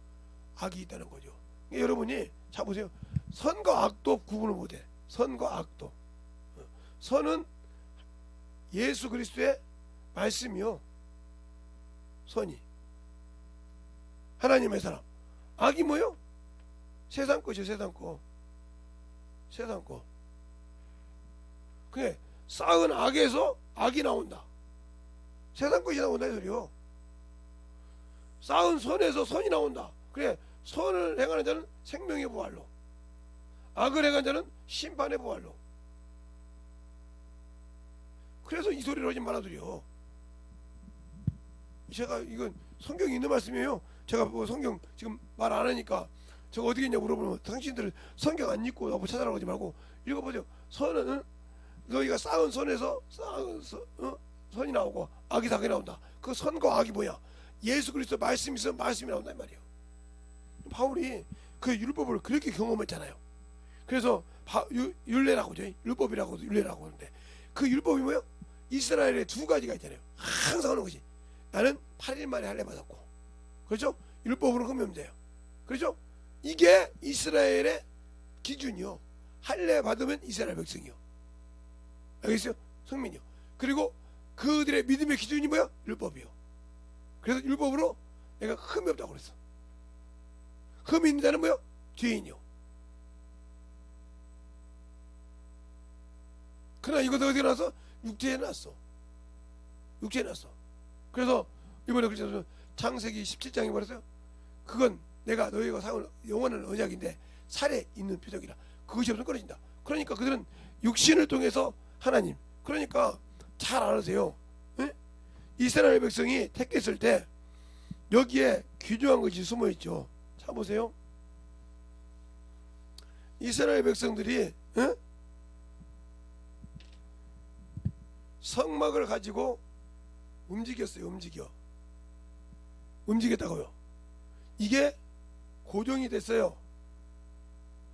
악이 있다는 거죠. 그러니까 여러분이 자 보세요. 선과 악도 구분을 못해. 선과 악도. 선은 예수 그리스도의 말씀이요. 선이 하나님의 사람. 악이 뭐요? 세상 것이요. 세상 거. 세상 거. 그게 쌓은 악에서 악이 나온다. 세상 것이 나온다 이 소리요. 쌓은 선에서 선이 나온다. 그래 선을 행하는 자는 생명의 부활로, 악을 행하는 자는 심판의 부활로. 그래서 이 소리를 하지 말아드려. 제가 이건 성경에 있는 말씀이에요. 제가 뭐 성경 지금 말 안 하니까 저거 어디 있냐 물어보면 당신들은 성경 안 읽고 나보고 찾아라고 하지 말고 읽어보세요. 선은 너희가 쌓은 선에서 선이 나오고 악이 다 나온다. 그 선과 악이 뭐야? 예수 그리스도 말씀이 있으면 말씀이 나온다 이 말이에요. 바울이 그 율법을 그렇게 경험했잖아요. 그래서 율례라고 하죠. 율법이라고 율례라고 하는데 그 율법이 뭐예요? 이스라엘에 두 가지가 있잖아요. 항상 하는 것이 나는 8일 만에 할례 받았고, 그렇죠? 율법으로 흠염돼요. 그렇죠? 이게 이스라엘의 기준이요. 할례 받으면 이스라엘 백성이요. 알겠어요? 성민이요. 그리고 그들의 믿음의 기준이 뭐야? 율법이요. 그래서 율법으로 내가 흠이 없다고 그랬어. 흠이 있는 자는 뭐야? 죄인이요. 그러나 이것도 어디에 나왔어? 육체에 나왔어. 육체에 나왔어. 그래서 이번에 그랬잖아요. 창세기 17장에 말했어요. 그건 내가 너희가 사온 영원한 언약인데 살에 있는 표적이라. 그것이 없으면 끊어진다. 그러니까 그들은 육신을 통해서 하나님. 그러니까 잘 알으세요. 에? 이스라엘 백성이 택했을 때 여기에 귀중한 것이 숨어있죠. 자 보세요. 이스라엘 백성들이 성막을 가지고 움직였어요. 움직여. 움직였다고요. 이게 고정이 됐어요.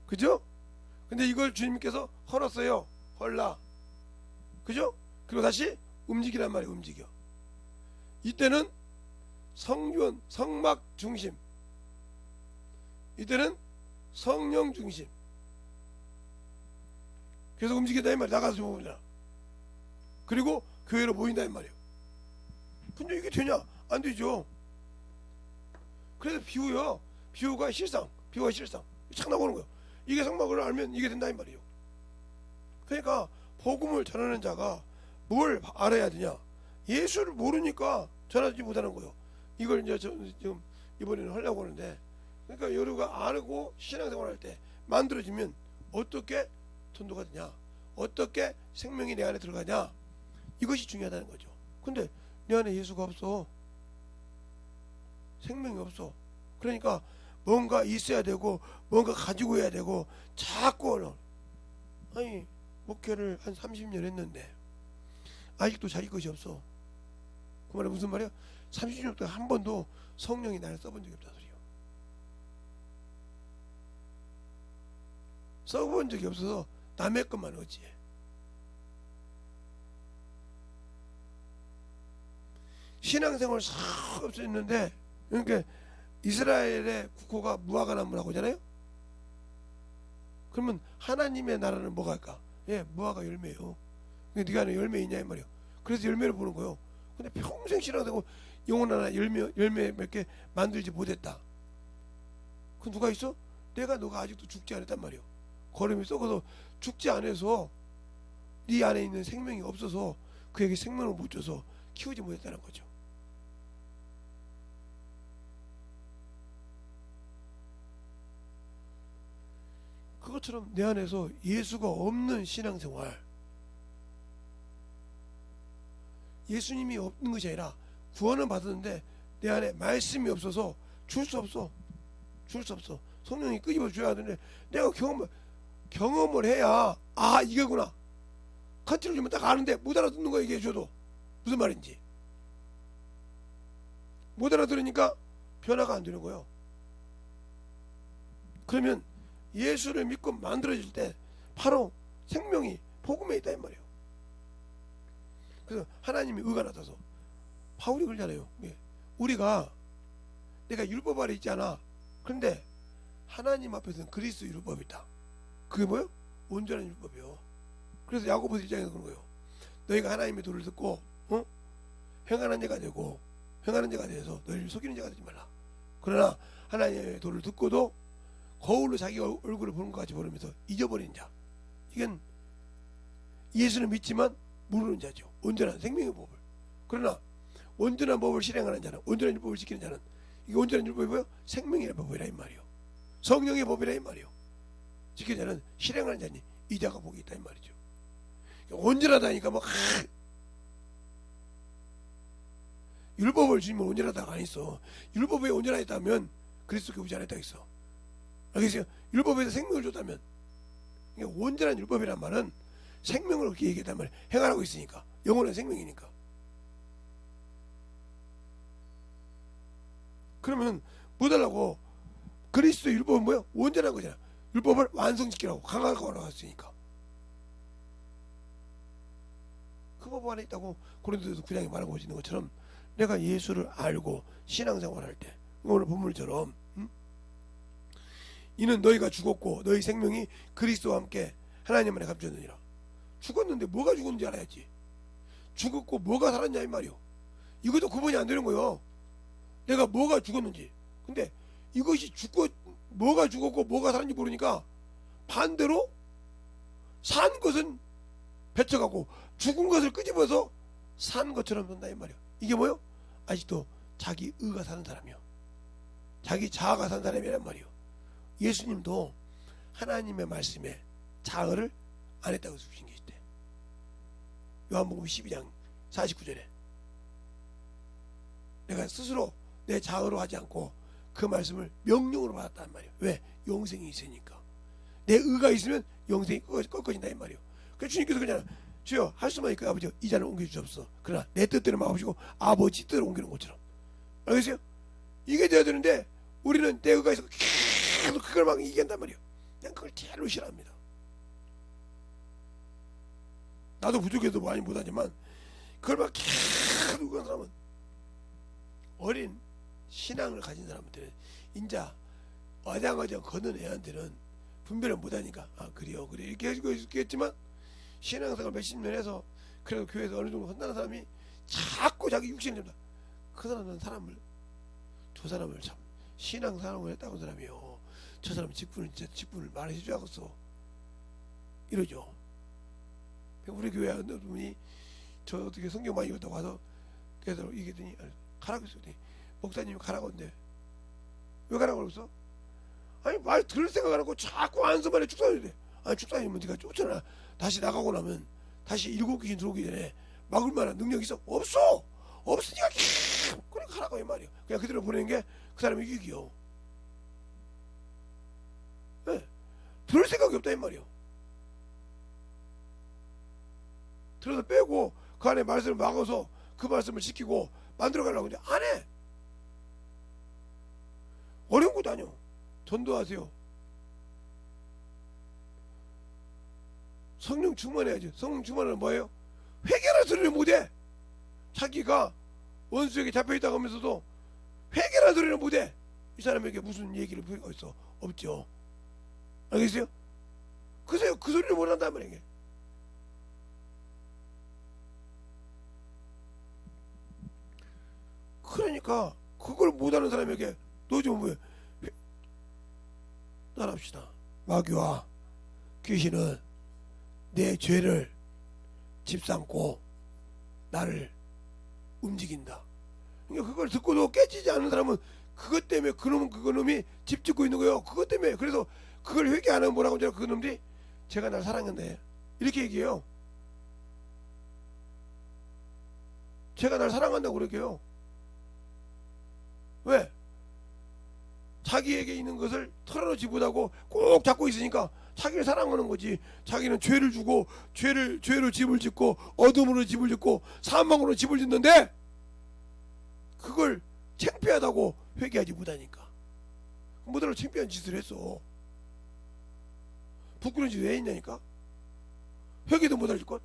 그죠? 근데 이걸 주님께서 헐었어요. 헐라. 그죠? 그리고 다시 움직이란 말이에요. 움직여. 이때는 성전, 성막 중심. 이때는 성령 중심. 그래서 움직인다 이 말이야. 나가서 보자. 그리고 교회로 모인다 이 말이에요. 근데 이게 되냐? 안 되죠. 그래서 비유요. 비유가 실상. 비유가 실상. 착 나오는 거예요. 이게 성막을 알면 이게 된다 이 말이에요. 그러니까 복음을 전하는 자가 뭘 알아야 되냐? 예수를 모르니까 전하지 못하는 거예요. 이걸 이제 지금 이번에는 하려고 하는데, 그러니까 여러가 알고 신앙생활할 때 만들어지면 어떻게 전도가 되냐, 어떻게 생명이 내 안에 들어가냐, 이것이 중요하다는 거죠. 근데 내 안에 예수가 없어. 생명이 없어. 그러니까 뭔가 있어야 되고 뭔가 가지고 해야 되고 자꾸 아니 목회를 한 30년 했는데 아직도 자기 것이 없어. 그 말은 무슨 말이야? 30년 동안 한 번도 성령이 나를 써본 적이 없다 소리요. 써본 적이 없어서 남의 것만 어찌해. 신앙생활 싹 없어졌는데, 그러니까 이스라엘의 국호가 무화과 나무라고 하잖아요. 그러면 하나님의 나라는 뭐가 할까? 예, 무화과 열매요. 근데 네가 안에 열매 있냐 이 말이야. 그래서 열매를 보는 거예요. 근데 평생 신앙생활 영혼 하나 열매 몇 개 만들지 못했다. 그 누가 있어? 너가 아직도 죽지 않았단 말이야. 걸음이 썩어서 죽지 않아서 네 안에 있는 생명이 없어서 그에게 생명을 못 줘서 키우지 못했다는 거죠. 그것처럼 내 안에서 예수가 없는 신앙생활, 예수님이 없는 것이 아니라 구원은 받았는데 내 안에 말씀이 없어서 줄 수 없어. 줄 수 없어. 성령이 끄집어 줘야 하는데 내가 경험을 해야 이게구나. 컨트롤 주면 딱 아는데 못 알아듣는 거야. 얘기해 줘도 무슨 말인지 못 알아들으니까 변화가 안 되는 거예요. 그러면 예수를 믿고 만들어질 때 바로 생명이 복음에 있다 이 말이에요. 그래서 하나님이 의가 나타서 바울이 그러잖아요. 우리가 내가 율법 아래 있지 않아. 그런데 하나님 앞에서는 그리스도 율법이 있다. 그게 뭐예요? 온전한 율법이요. 그래서 야고보서 1장에 그런 거예요. 너희가 하나님의 도를 듣고 행하는 자가 되고 행하는 자가 되어서 너희를 속이는 자가 되지 말라. 그러나 하나님의 도를 듣고도 거울로 자기 얼굴을 보는 것 같이 보면서 잊어버린 자, 이건 예수는 믿지만 모르는 자죠. 온전한 생명의 법을. 그러나 온전한 법을 실행하는 자는, 온전한 율법을 지키는 자는, 이게 온전한 율법이 뭐예요? 생명의 법이라 이 말이요. 성령의 법이라 이 말이요. 지키는 자는, 실행하는 자니 이 자가 복이 있다 이 말이죠. 온전하다니까 율법을 주면 온전하다가 안 있어. 율법에 온전하다면 그리스도 교우지 않았다 있어. 알겠어요? 율법에서 생명을 줬다면, 온전한 율법이란 말은 생명을 그렇게 얘기했단 말이에요. 행하라고 있으니까. 영혼은 생명이니까. 그러면 뭐 달라고? 그리스도 율법은 뭐야? 온전한 거잖아. 율법을 완성시키라고, 강하게 올라갔으니까. 그 법 안에 있다고 고린도서 9장에 말하고 있는 것처럼 내가 예수를 알고 신앙생활할 때 오늘 본문처럼 이는 너희가 죽었고 너희 생명이 그리스도와 함께 하나님 안에 감춰졌느니라. 죽었는데 뭐가 죽었는지 알아야지. 죽었고 뭐가 살았냐 이 말이요. 이것도 구분이 안 되는 거예요. 내가 뭐가 죽었는지. 근데 이것이 뭐가 죽었고 뭐가 살았는지 모르니까 반대로 산 것은 뱉어가고 죽은 것을 끄집어서 산 것처럼 산다 이 말이요. 이게 뭐요? 아직도 자기 의가 사는 사람이요. 자기 자아가 사는 사람이란 말이요. 예수님도 하나님의 말씀에 자아를 안 했다고 주신 게 있대. 요한복음 12장 49절에 내가 스스로 내 자아로 하지 않고 그 말씀을 명령으로 받았단 말이에요. 왜? 영생이 있으니까. 내 의가 있으면 영생이 꺾어진다 이 말이에요. 그래서 주님께서 그냥 주여 할 수만 있고 아버지 이 잔을 옮겨주시옵소서. 그러나 내 뜻대로 마옵시고 아버지 뜻대로 옮기는 것처럼. 알겠어요? 이게 돼야 되는데 우리는 내 의가에서 계속 그걸 막 이긴단 말이에요. 난 그걸 제일로 싫어합니다. 나도 부족해도 많이 못하지만 그걸 막 계속 의한 사람은, 어린 신앙을 가진 사람들은 인자 어장어장 걷는 애한테는 분별을 못하니까 그래요 그래 이렇게 해주고 있겠지만, 신앙생활 몇십 년 해서 그래도 교회에서 어느 정도 헌다는 사람이 자꾸 자기 육신을 잡다. 그 사람은 저 사람을 참 신앙사랑을 했다고 한 사람이요. 저 사람 직분을 말해줘야겠어. 이러죠. 우리 교회 어느 분이 저 어떻게 성경 많이 읽었다고 와서 그래서 얘기했더니 가라고 했더니 목사님이 가라고 했는데 왜 가라고 그랬어? 아니 말 들을 생각 안 하고 자꾸 안수만에 축사해야 돼. 축사님은 네가 쫓아나 다시 나가고 나면 다시 7 귀신 들어오기 전에 막을 만한 능력이 있어? 없어. 없으니까 그래 가라고 이 말이야. 그냥 그대로 보내는 게 그 사람의 유익이요. 네. 들을 생각이 없다 이 말이요. 들어서 빼고 그 안에 말씀을 막아서 그 말씀을 지키고 만들어 가려고 하는데 안 해. 어려운 것도 아니요. 전도하세요. 성령 충만해야지. 성령 충만은 뭐예요? 회개를 소리를 못해. 자기가 원수에게 잡혀있다고 하면서도 회개를 소리를 못해. 이 사람에게 무슨 얘기를 필요가 있어? 없죠. 알겠어요? 그래서 그 소리를 못한단 말이에요. 그러니까 그걸 못하는 사람에게 너 좀 왜 따라합시다. 마귀와 귀신은 내 죄를 집삼고 나를 움직인다. 그러니까 그걸 듣고도 깨지지 않는 사람은 그것 때문에 그놈이 집 짓고 있는 거예요. 그것 때문에. 그래서 그걸 회개 안 하면 뭐라고 하잖아요. 그 놈들이 제가 날 사랑한다 이렇게 얘기해요. 제가 날 사랑한다고 그렇게 해요. 왜? 자기에게 있는 것을 털어놓지 못하고 꼭 잡고 있으니까 자기를 사랑하는 거지. 자기는 죄를 주고 죄로 집을 짓고 어둠으로 집을 짓고 사망으로 집을 짓는데 그걸 창피하다고 회개하지 못하니까 뭐더러 창피한 짓을 했어. 부끄러운 짓 왜 했냐니까. 회개도 못할 것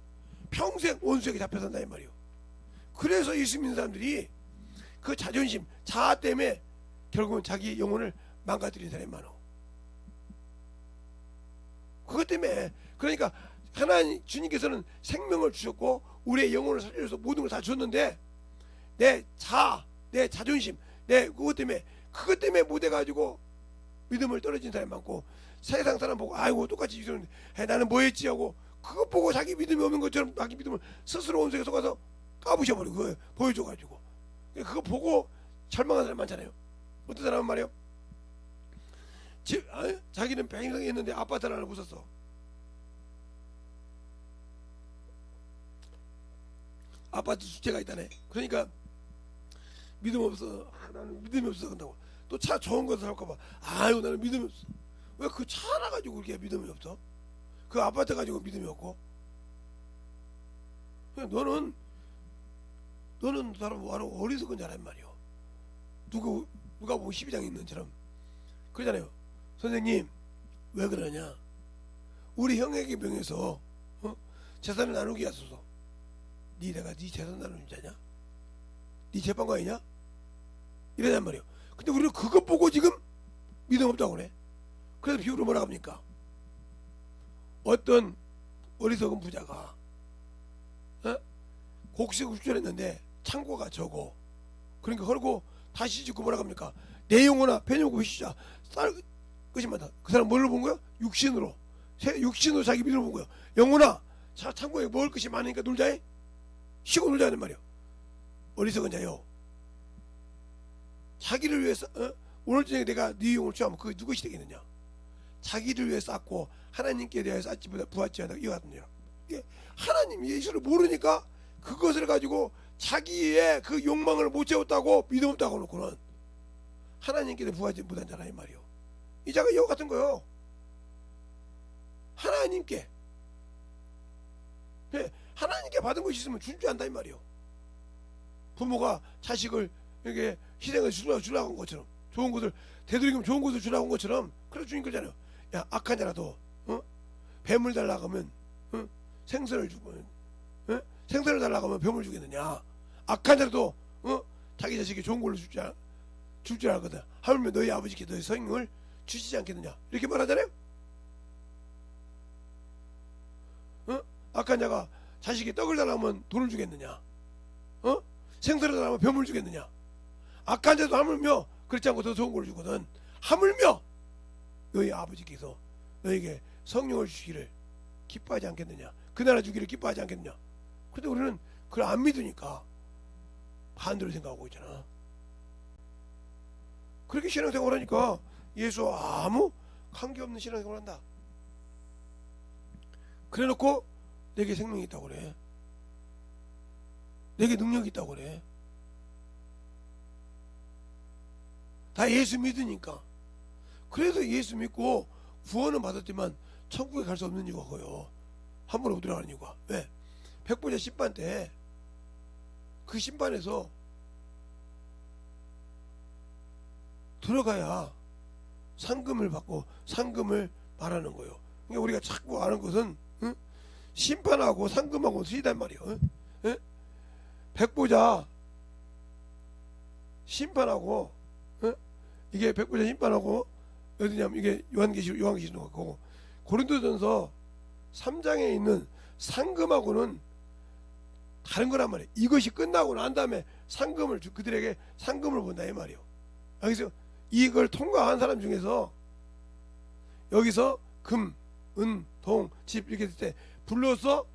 평생 원수에게 잡혀 산다 이 말이요. 그래서 예수 믿는 사람들이 그 자존심 자아 때문에 결국은 자기 영혼을 망가뜨리는 사람이 많아. 그것 때문에. 그러니까 하나님 주님께서는 생명을 주셨고 우리의 영혼을 살려서 모든 걸 다 줬는데 내 자아, 내 자존심, 내 그것 때문에 못해가지고 믿음을 떨어진 사람이 많고, 세상 사람 보고 아이고 똑같이 이러는데 나는 뭐 했지 하고 그것 보고 자기 믿음이 없는 것처럼 자기 믿음을 스스로 원수에게 속아서 까부셔버리고 그거 보여줘가지고 그거 보고 절망하는 사람 많잖아요. 어떤 사람은 말이요, 자기는 평생에 했는데 아파트를 하나 부쉈어. 아파트 주체가 있다네. 그러니까 믿음 없어. 나는 믿음이 없어 한다고. 또 차 좋은 것을 살까봐 아유 나는 믿음이 없어. 왜 그 차 하나 가지고 그렇게 믿음이 없어? 그 아파트 가지고 믿음이 없고? 너는 사람 바로 어리석은 자란 말이요. 누가 보고 12장에 있는 처럼 그러잖아요. 선생님 왜 그러냐, 우리 형에게 명해서 재산을 나누게 하소서. 내가 네 재산 나누는 자냐? 네 재판관이냐? 이러단 말이에요. 근데 우리는 그것 보고 지금 믿음 없다고 그래. 그래서 비유로 뭐라 합니까? 어떤 어리석은 부자가 곡식을 창고가 적어. 그러니까 헐고 다시 짓고 뭐라 합니까? 내 영혼아 편육고 시자 쌀 것이 많다. 그 사람 뭘로 본 거야? 육신으로 자기 믿음을 본 거야. 영혼아 창고에 먹을 것이 많으니까 놀자해. 쉬고 놀자는 말이야. 어리석은 자요. 자기를 위해서 오늘 저녁에 내가 네 영혼을 취하면 그게 누구시 되겠느냐? 자기를 위해 쌓고 하나님께 대하여 쌓지 못해 부하지 않다. 이거 같은데요. 하나님 예수를 모르니까 그것을 가지고 자기의 그 욕망을 못 채웠다고 믿음 없다고 놓고는 하나님께 부하지 못한 자라 이 말이요. 이 자가 이와 같은 거요. 하나님께 받은 것이 있으면 줄 줄 안다 이 말이요. 부모가 자식을 이렇게 희생을 주려고 한 것처럼, 좋은 것을 되도록이면 좋은 것을 주려고 한 것처럼 그래 주인 거잖아요. 야, 악한 자라도 뱀을 달라고 하면 생선을 주고, 생선을 달라고 하면 뱀을 주겠느냐. 악한 자라도 자기 자식이 좋은 걸로 줄 줄 알거든. 하물며 너희 아버지께 너희 성령을 주시지 않겠느냐, 이렇게 말하잖아요. 악한 자가 자식이 떡을 달라고 하면 돈을 주겠느냐, 생선을 달라고 하면 뱀을 주겠느냐. 악한 자도 하물며 그렇지 않고 더 좋은 걸 주거든. 하물며 너희 아버지께서 너에게 성령을 주시기를 기뻐하지 않겠느냐, 그 나라 주기를 기뻐하지 않겠느냐. 근데 우리는 그걸 안 믿으니까 반대로 생각하고 있잖아. 그렇게 신앙생활 하니까 예수와 아무 관계없는 신앙생활 한다. 그래 놓고 내게 생명이 있다고 그래, 내게 능력이 있다고 그래. 다 예수 믿으니까. 그래서 예수 믿고 구원은 받았지만 천국에 갈 수 없는 이유가 그거요. 함부로 못 들어가는 이유가. 왜? 백보자 심판 때 그 심판에서 들어가야 상금을 받고 상금을 말하는 거예요. 그러니까 우리가 자꾸 아는 것은 심판하고 상금하고 틀리단 말이에요. 백보자 심판하고, 이게 백보자 심판하고 어디냐면 이게 요한계시록 고린도전서 3장에 있는 상금하고는 다른 거란 말이에요. 이것이 끝나고 난 다음에 상금을 그들에게 상금을 본다 이 말이에요. 그래서 이걸 통과한 사람 중에서 여기서 금, 은, 동, 집 이렇게 될 때 불로서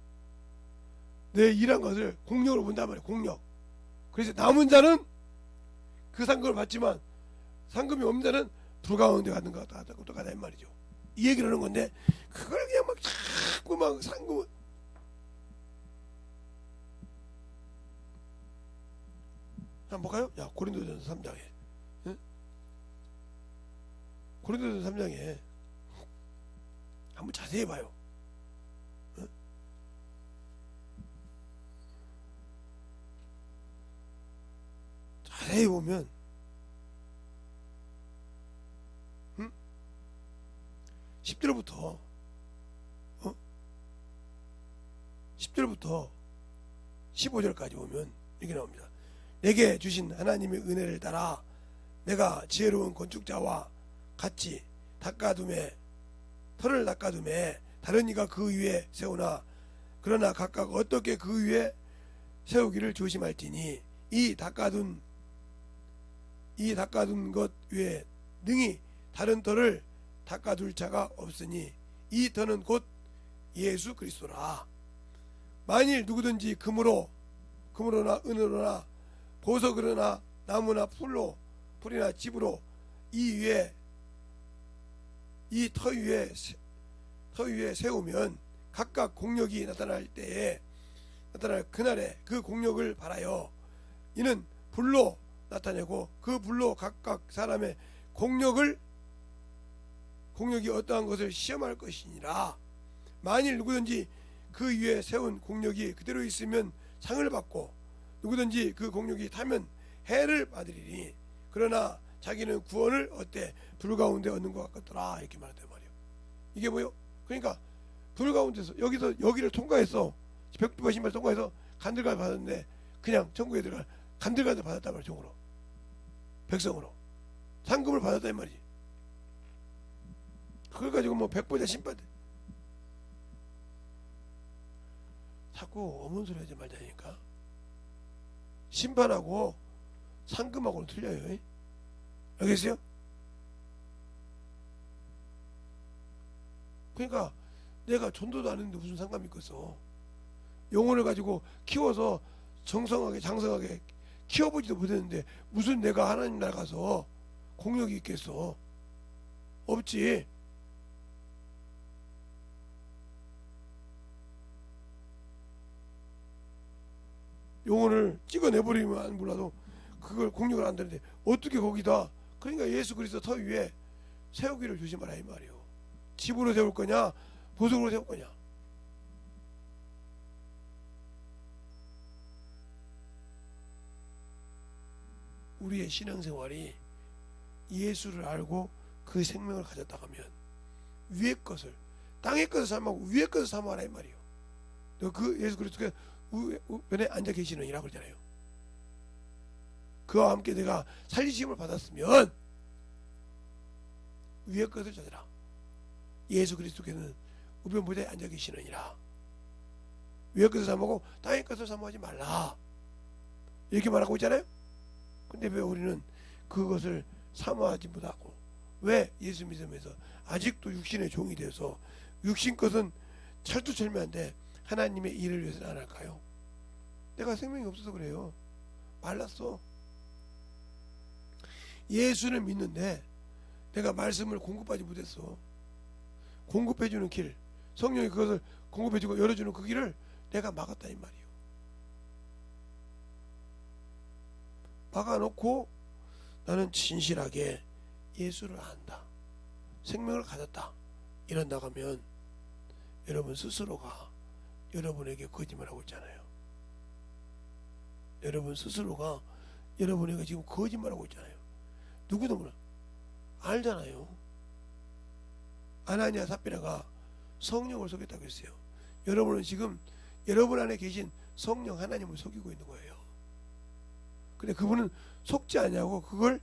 내 일한 것을 공력으로 본단 말이에요. 공력. 그래서 남은 자는 그 상금을 받지만 상금이 없는 자는 불 가운데 가는 것 같다. 똑같다 이 말이죠. 이 얘기를 하는 건데 그걸 그냥 막 자꾸 막 상금. 한번 볼까요? 야, 고린도전서 3장에. 고린도전서 3장에 한번 자세히 봐요. 자세히 보면 10절부터 10절부터 15절까지 보면 이렇게 나옵니다. 내게 주신 하나님의 은혜를 따라 내가 지혜로운 건축자와 같이 터를 닦아둠에 다른 이가 그 위에 세우나 그러나 각각 어떻게 그 위에 세우기를 조심할지니 이 닦아둔 것 외에 능히 다른 터를 닦아둘 자가 없으니 이 터는 곧 예수 그리스도라. 만일 누구든지 금으로나 은으로나 보석으로나 나무나 풀이나 집으로 이 터 위에 세우면 각각 공력이 나타날 그날에 그 공력을 발하여 이는 불로 나타내고 그 불로 각각 사람의 공력이 어떠한 것을 시험할 것이니라. 만일 누구든지 그 위에 세운 공력이 그대로 있으면 상을 받고 누구든지 그 공력이 타면 해를 받으리니 그러나 자기는 구원을 불 가운데 얻는 것 같더라, 이렇게 말했단 말이에요. 이게 뭐요? 그러니까 불 가운데서 여기를 통과해서 백두바 신발 통과해서 간들갈 받았는데 그냥 천국에 들어갈 간들간들 받았단 말이에요. 종으로, 백성으로 상금을 받았단 말이지. 그걸 가지고 뭐 백보자 심판 자꾸 어문 소리 하지 말자니까. 심판하고 상금하고는 틀려요. 알겠어요? 그러니까 내가 전도도 안 했는데 무슨 상관이 있겠어. 영혼을 가지고 키워서 정성하게 장성하게 키워보지도 못했는데 무슨 내가 하나님 나라 가서 공력이 있겠어. 없지. 영혼을 찍어내버리면 몰라도 그걸 공력을 안 되는데 어떻게 거기다. 그러니까 예수 그리스도 터 위에 세우기를 조심하라 이 말이요. 집으로 세울 거냐 보석으로 세울 거냐. 우리의 신앙생활이 예수를 알고 그 생명을 가졌다 하면 위의 것을, 땅의 것을 삼하고 위의 것을 삼아라 이 말이요. 너 그 예수 그리스도의 우편에 앉아 계시느니라 그러잖아요. 그와 함께 내가 살리심을 받았으면 위의 것을 찾으라. 예수 그리스도께는 우편 보좌에 앉아 계시느니라. 위의 것을 삼하고 땅의 것을 삼하지 말라. 이렇게 말하고 있잖아요. 근데 왜 우리는 그것을 사모하지 못하고, 왜 예수 믿으면서 아직도 육신의 종이 되어서 육신 것은 철두철미한데 하나님의 일을 위해서는 안 할까요? 내가 생명이 없어서 그래요. 말랐어. 예수를 믿는데 내가 말씀을 공급하지 못했어. 공급해주는 길, 성령이 그것을 공급해주고 열어주는 그 길을 내가 막았다 이 말이에요. 막아놓고 나는 진실하게 예수를 안다, 생명을 가졌다 이런다고 하면 여러분 스스로가 여러분에게 거짓말하고 있잖아요. 여러분 스스로가 여러분에게 지금 거짓말하고 있잖아요. 누구도 몰라. 알잖아요. 아나니아 삽비라가 성령을 속였다고 했어요. 여러분은 지금 여러분 안에 계신 성령 하나님을 속이고 있는 거예요. 근데 그분은 속지 않냐고 그걸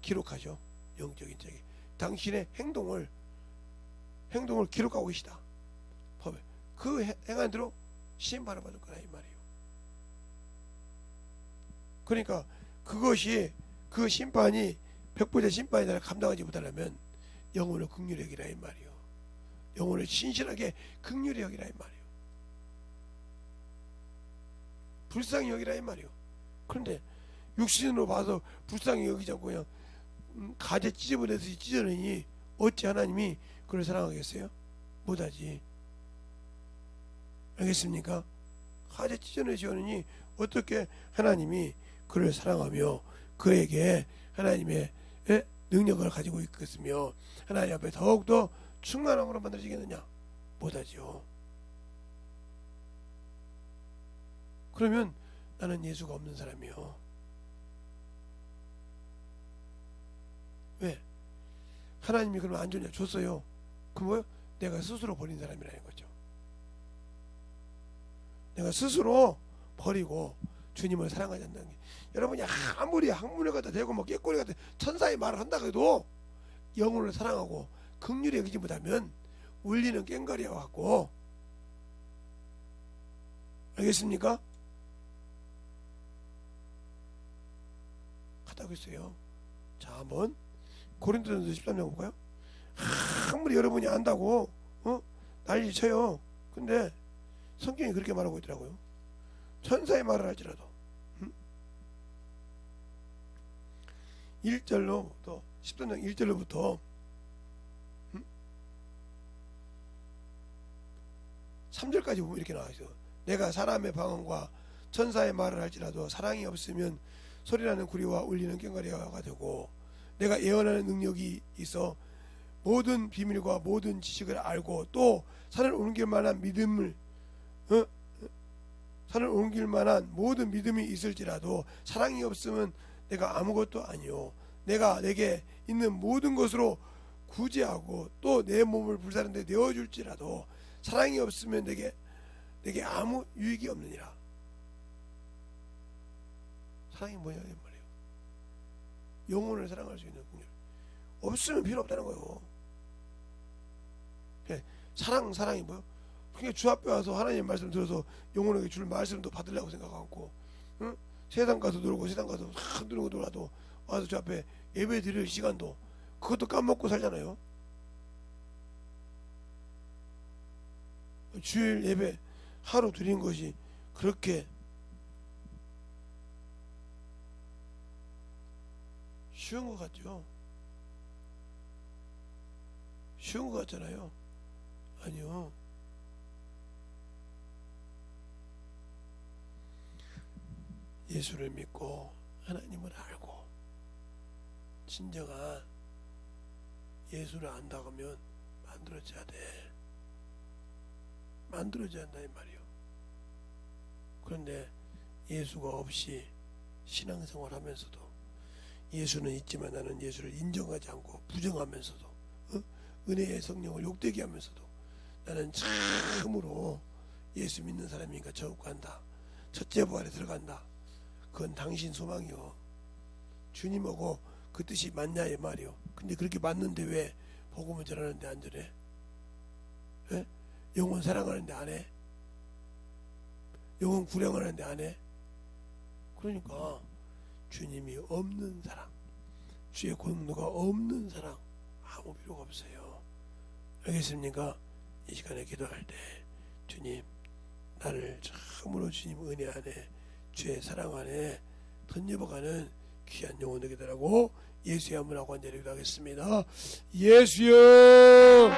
기록하죠. 영적인 책에 당신의 행동을 기록하고 계시다. 법에 그 행한 대로 심판을 받을 거다 이 말이에요. 그러니까 그것이 그 심판이 백보자 심판이 감당하지 못하려면 영혼을 긍휼히 여기라 이 말이에요. 영혼을 신실하게 긍휼히 여기라 이 말이에요. 불쌍히 여기라 이 말이에요. 그런데 육신으로 봐서 불쌍히 여기지 않고 그냥 가재 찢어버려서 찢어내니 어찌 하나님이 그를 사랑하겠어요? 못하지. 알겠습니까? 가재 찢어내시오니 어떻게 하나님이 그를 사랑하며 그에게 하나님의 능력을 가지고 있겠으며 하나님 앞에 더욱더 충만함으로 만들어지겠느냐? 못하죠. 그러면 나는 예수가 없는 사람이요. 왜? 하나님이 그러면 안 주냐? 줬어요. 그 뭐요? 내가 스스로 버린 사람이라는 거죠. 내가 스스로 버리고 주님을 사랑하지 않는 게, 여러분이 아무리 학문을 갖다 대고 뭐 깨꼬리 갖다 천사의 말을 한다고 해도 영혼을 사랑하고 긍휼히 여기지 못하면 울리는 꽹과리와 같고, 알겠습니까? 하다고 했어요. 자, 한번 고린도전서 13장 볼까요? 아무리 여러분이 안다고 난리 쳐요. 근데 성경이 그렇게 말하고 있더라고요. 천사의 말을 할지라도 1절로 또 13장 1절로부터 3절까지 보면 이렇게 나와 있어요. 내가 사람의 방언과 천사의 말을 할지라도 사랑이 없으면 소리나는 구리와 울리는 꽹과리가 되고, 내가 예언하는 능력이 있어 모든 비밀과 모든 지식을 알고 또 산을 옮길 만한 믿음을 산을 옮길 만한 모든 믿음이 있을지라도 사랑이 없으면 내가 아무것도 아니요, 내가 내게 있는 모든 것으로 구제하고 또 내 몸을 불사른 데 내어줄지라도 사랑이 없으면 내게 아무 유익이 없느니라. 사랑이 뭐냐 이 말이에요. 영혼을 사랑할 수 있는 긍휼. 없으면 필요 없다는 거예요. 사랑이 뭐요? 그게 주 앞에 와서 하나님 말씀 들어서 영혼에게 줄 말씀도 받으려고 생각하고, 응? 세상 가서 놀고 세상 가서 놀고 놀아도 와서 주 앞에 예배 드릴 시간도 그것도 까먹고 살잖아요. 주일 예배 하루 드린 것이 그렇게 쉬운 것 같죠? 쉬운 것 같잖아요. 아니요. 예수를 믿고 하나님을 알고 진정한 예수를 안다고 하면 만들어져야 돼. 만들어져야 한다 이 말이요. 그런데 예수가 없이 신앙생활 하면서도 예수는 있지만 나는 예수를 인정하지 않고 부정하면서도 은혜의 성령을 욕되게 하면서도 나는 참으로 예수 믿는 사람이니까 저국한다. 첫째 부활에 들어간다. 그건 당신 소망이요. 주님하고 그 뜻이 맞냐 이 말이요. 근데 그렇게 맞는데 왜 복음을 전하는데 안 전해? 에? 영혼 사랑하는데 안 해? 영혼 구령하는데 안 해? 그러니까 주님이 없는 사랑, 주의 공로가 없는 사랑 아무 필요가 없어요. 알겠습니까? 이 시간에 기도할 때 주님 나를 참으로 주님 은혜 안에 주의 사랑 안에 던져버가는 귀한 영혼 되게 되라고 예수의 한번 하고 앉아리기도 하겠습니다. 예수여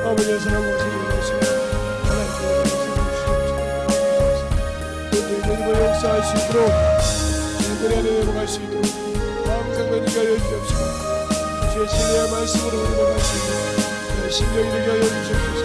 아버지의 사랑과 하나님의 역사할 수 있도록 우리 안에 내려갈 수 있도록 항상 내리게 하여 주옵시고 주의 진리의 말씀으로 내려갈 수 있도록 심령이 되게 하여 주옵소서.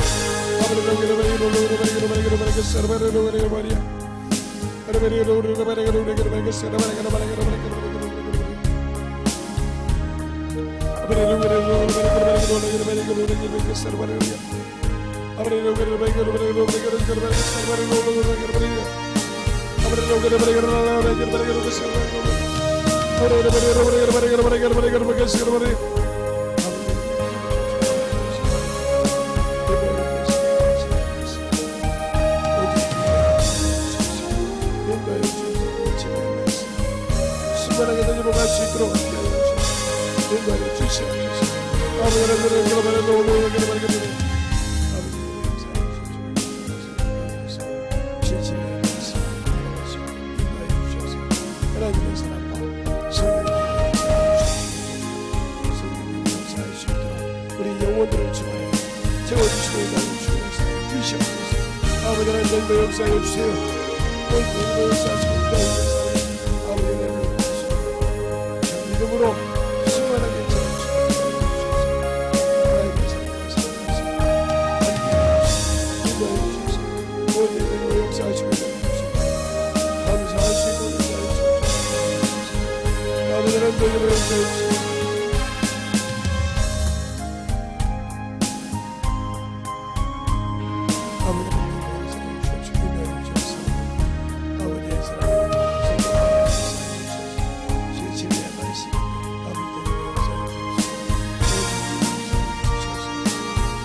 순간하게 내려갈 수 있도록 인도하여 주시옵소서. 하나님의 사랑과 성령의 역사할 수 있도록 우리 영혼들을 주관해 채워주시고 인도하여 주시옵소서. 아버지 하나님 역사하여 주세요. 오늘 역사하시고 인도하여 믿음으로 충만하게 채워주시옵소서. 하나님의 사랑과 인도하여 주셔서 오늘 역사하시고 감사할 수 있도록 인도하여 주옵소서. 아버지 하나님 역사하여 주옵소서.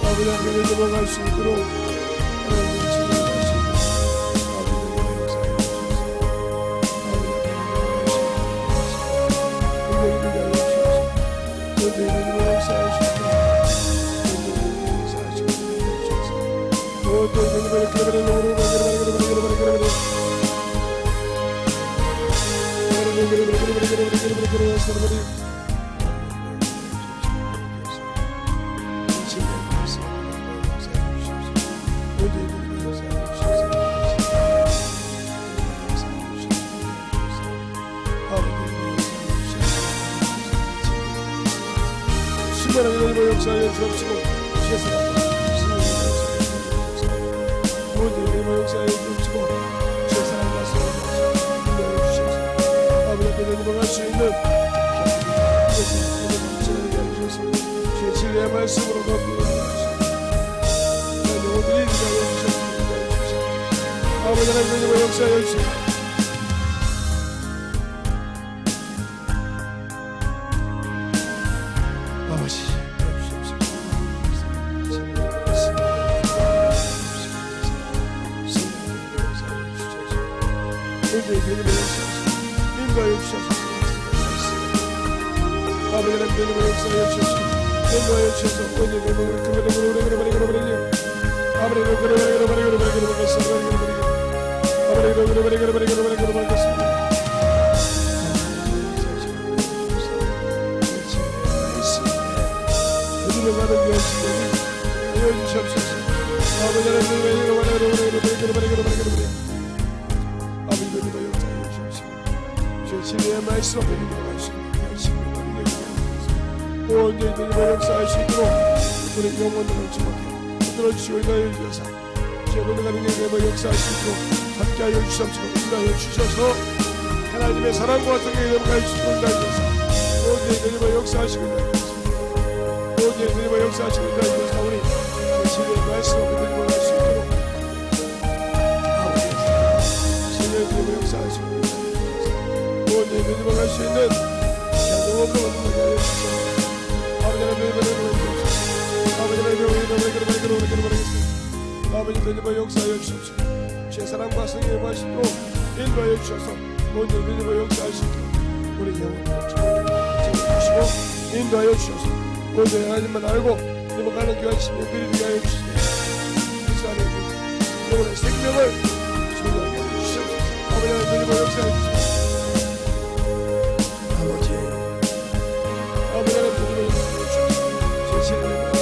아버지의 넘어갈 수 있도록 하나님의 진리를 수 있도록 아버지의 역사에 주셔서 우리의 역사에 주셔서 하나님의 역사에 주옵시고 주의 사랑과 하나님의 역사에 주옵시고 주의 사랑과 인도하여 주셔서 아버지께 넘어갈 수 있는 주의 진리의 말씀으로 덮고 영혼들이 인도하여 주셔서 아버지 하나님의 역사에 주옵시고 인도하여 주셔서 아버지 하나님의 역사에 주셔서 인도하여 주셔서 진리의 말씀 앞에 믿어갈 수 있는 온전히 되님의 역사할 수 있도록 우리 영혼들을 주목해 흔들어 주시고 인도하여 주셔서 제보는 가는 영혼의 역사할 수 있도록 함께하여 주시옵시고 인도하여 주셔서 하나님의 사랑과 성령의 넘어갈 수 있도록 인도하여 주셔서 온전히 되님의 역사하시고 인도하여 주셔서 온전히 되님의 역사하시고 인도하여 주셔서 우리 진리의 말씀 앞에 믿어갈 수 있도록 아버지의 사랑 진리의 되님의 역사하시고 온전히 되님어갈 수 있는 영혼들을 넘어가게 하여 주시옵소서. 아버지 하나님의 은혜를 주옵소서. 아버지 하나님의 은혜를 아버지 드리버 역사하여 주십시오. 주의 사랑과 성령의 말씀으로 인도하여 주셔서 모든 드리버 역사하시고 우리 영혼을 채워주시고 인도하여 주셔서 모든 하나님만 알고 넘어가는 귀한 심령 드리게 하여 주시되 그리스도 영혼의 생명을 소유하게 하여 주시옵소서. 아버지 하나님 드리버 역사하여 주십시오. 아버지 하나님 드리버 역사하여 주십시오. 제 신앙의 말씀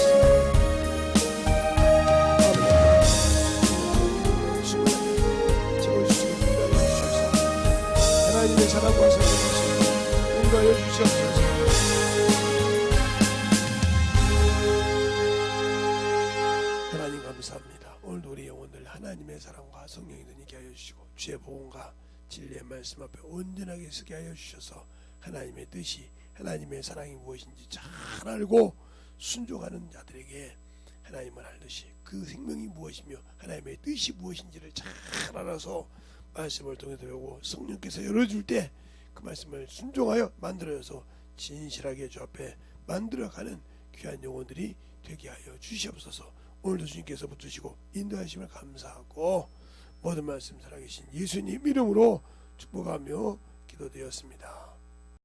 하나님의 사랑과 성령을 인도하여 주시옵소서. 하나님 감사합니다. 오늘도 우리 영혼들 하나님의 사랑과 성령이 되게 하여 주시고 주의 복음과 진리의 말씀 앞에 온전하게 서게 하여 주셔서 하나님의 뜻이 하나님의 사랑이 무엇인지 잘 알고 순종하는 자들에게 하나님을 알듯이 그 생명이 무엇이며 하나님의 뜻이 무엇인지를 잘 알아서 말씀을 통해 배우고 성령께서 열어줄 때 그 말씀을 순종하여 만들어서 진실하게 주 앞에 만들어가는 귀한 영혼들이 되게 하여 주시옵소서. 오늘도 주님께서 붙드시고 인도하심을 감사하고 모든 말씀 살아계신 예수님 이름으로 축복하며 기도되었습니다.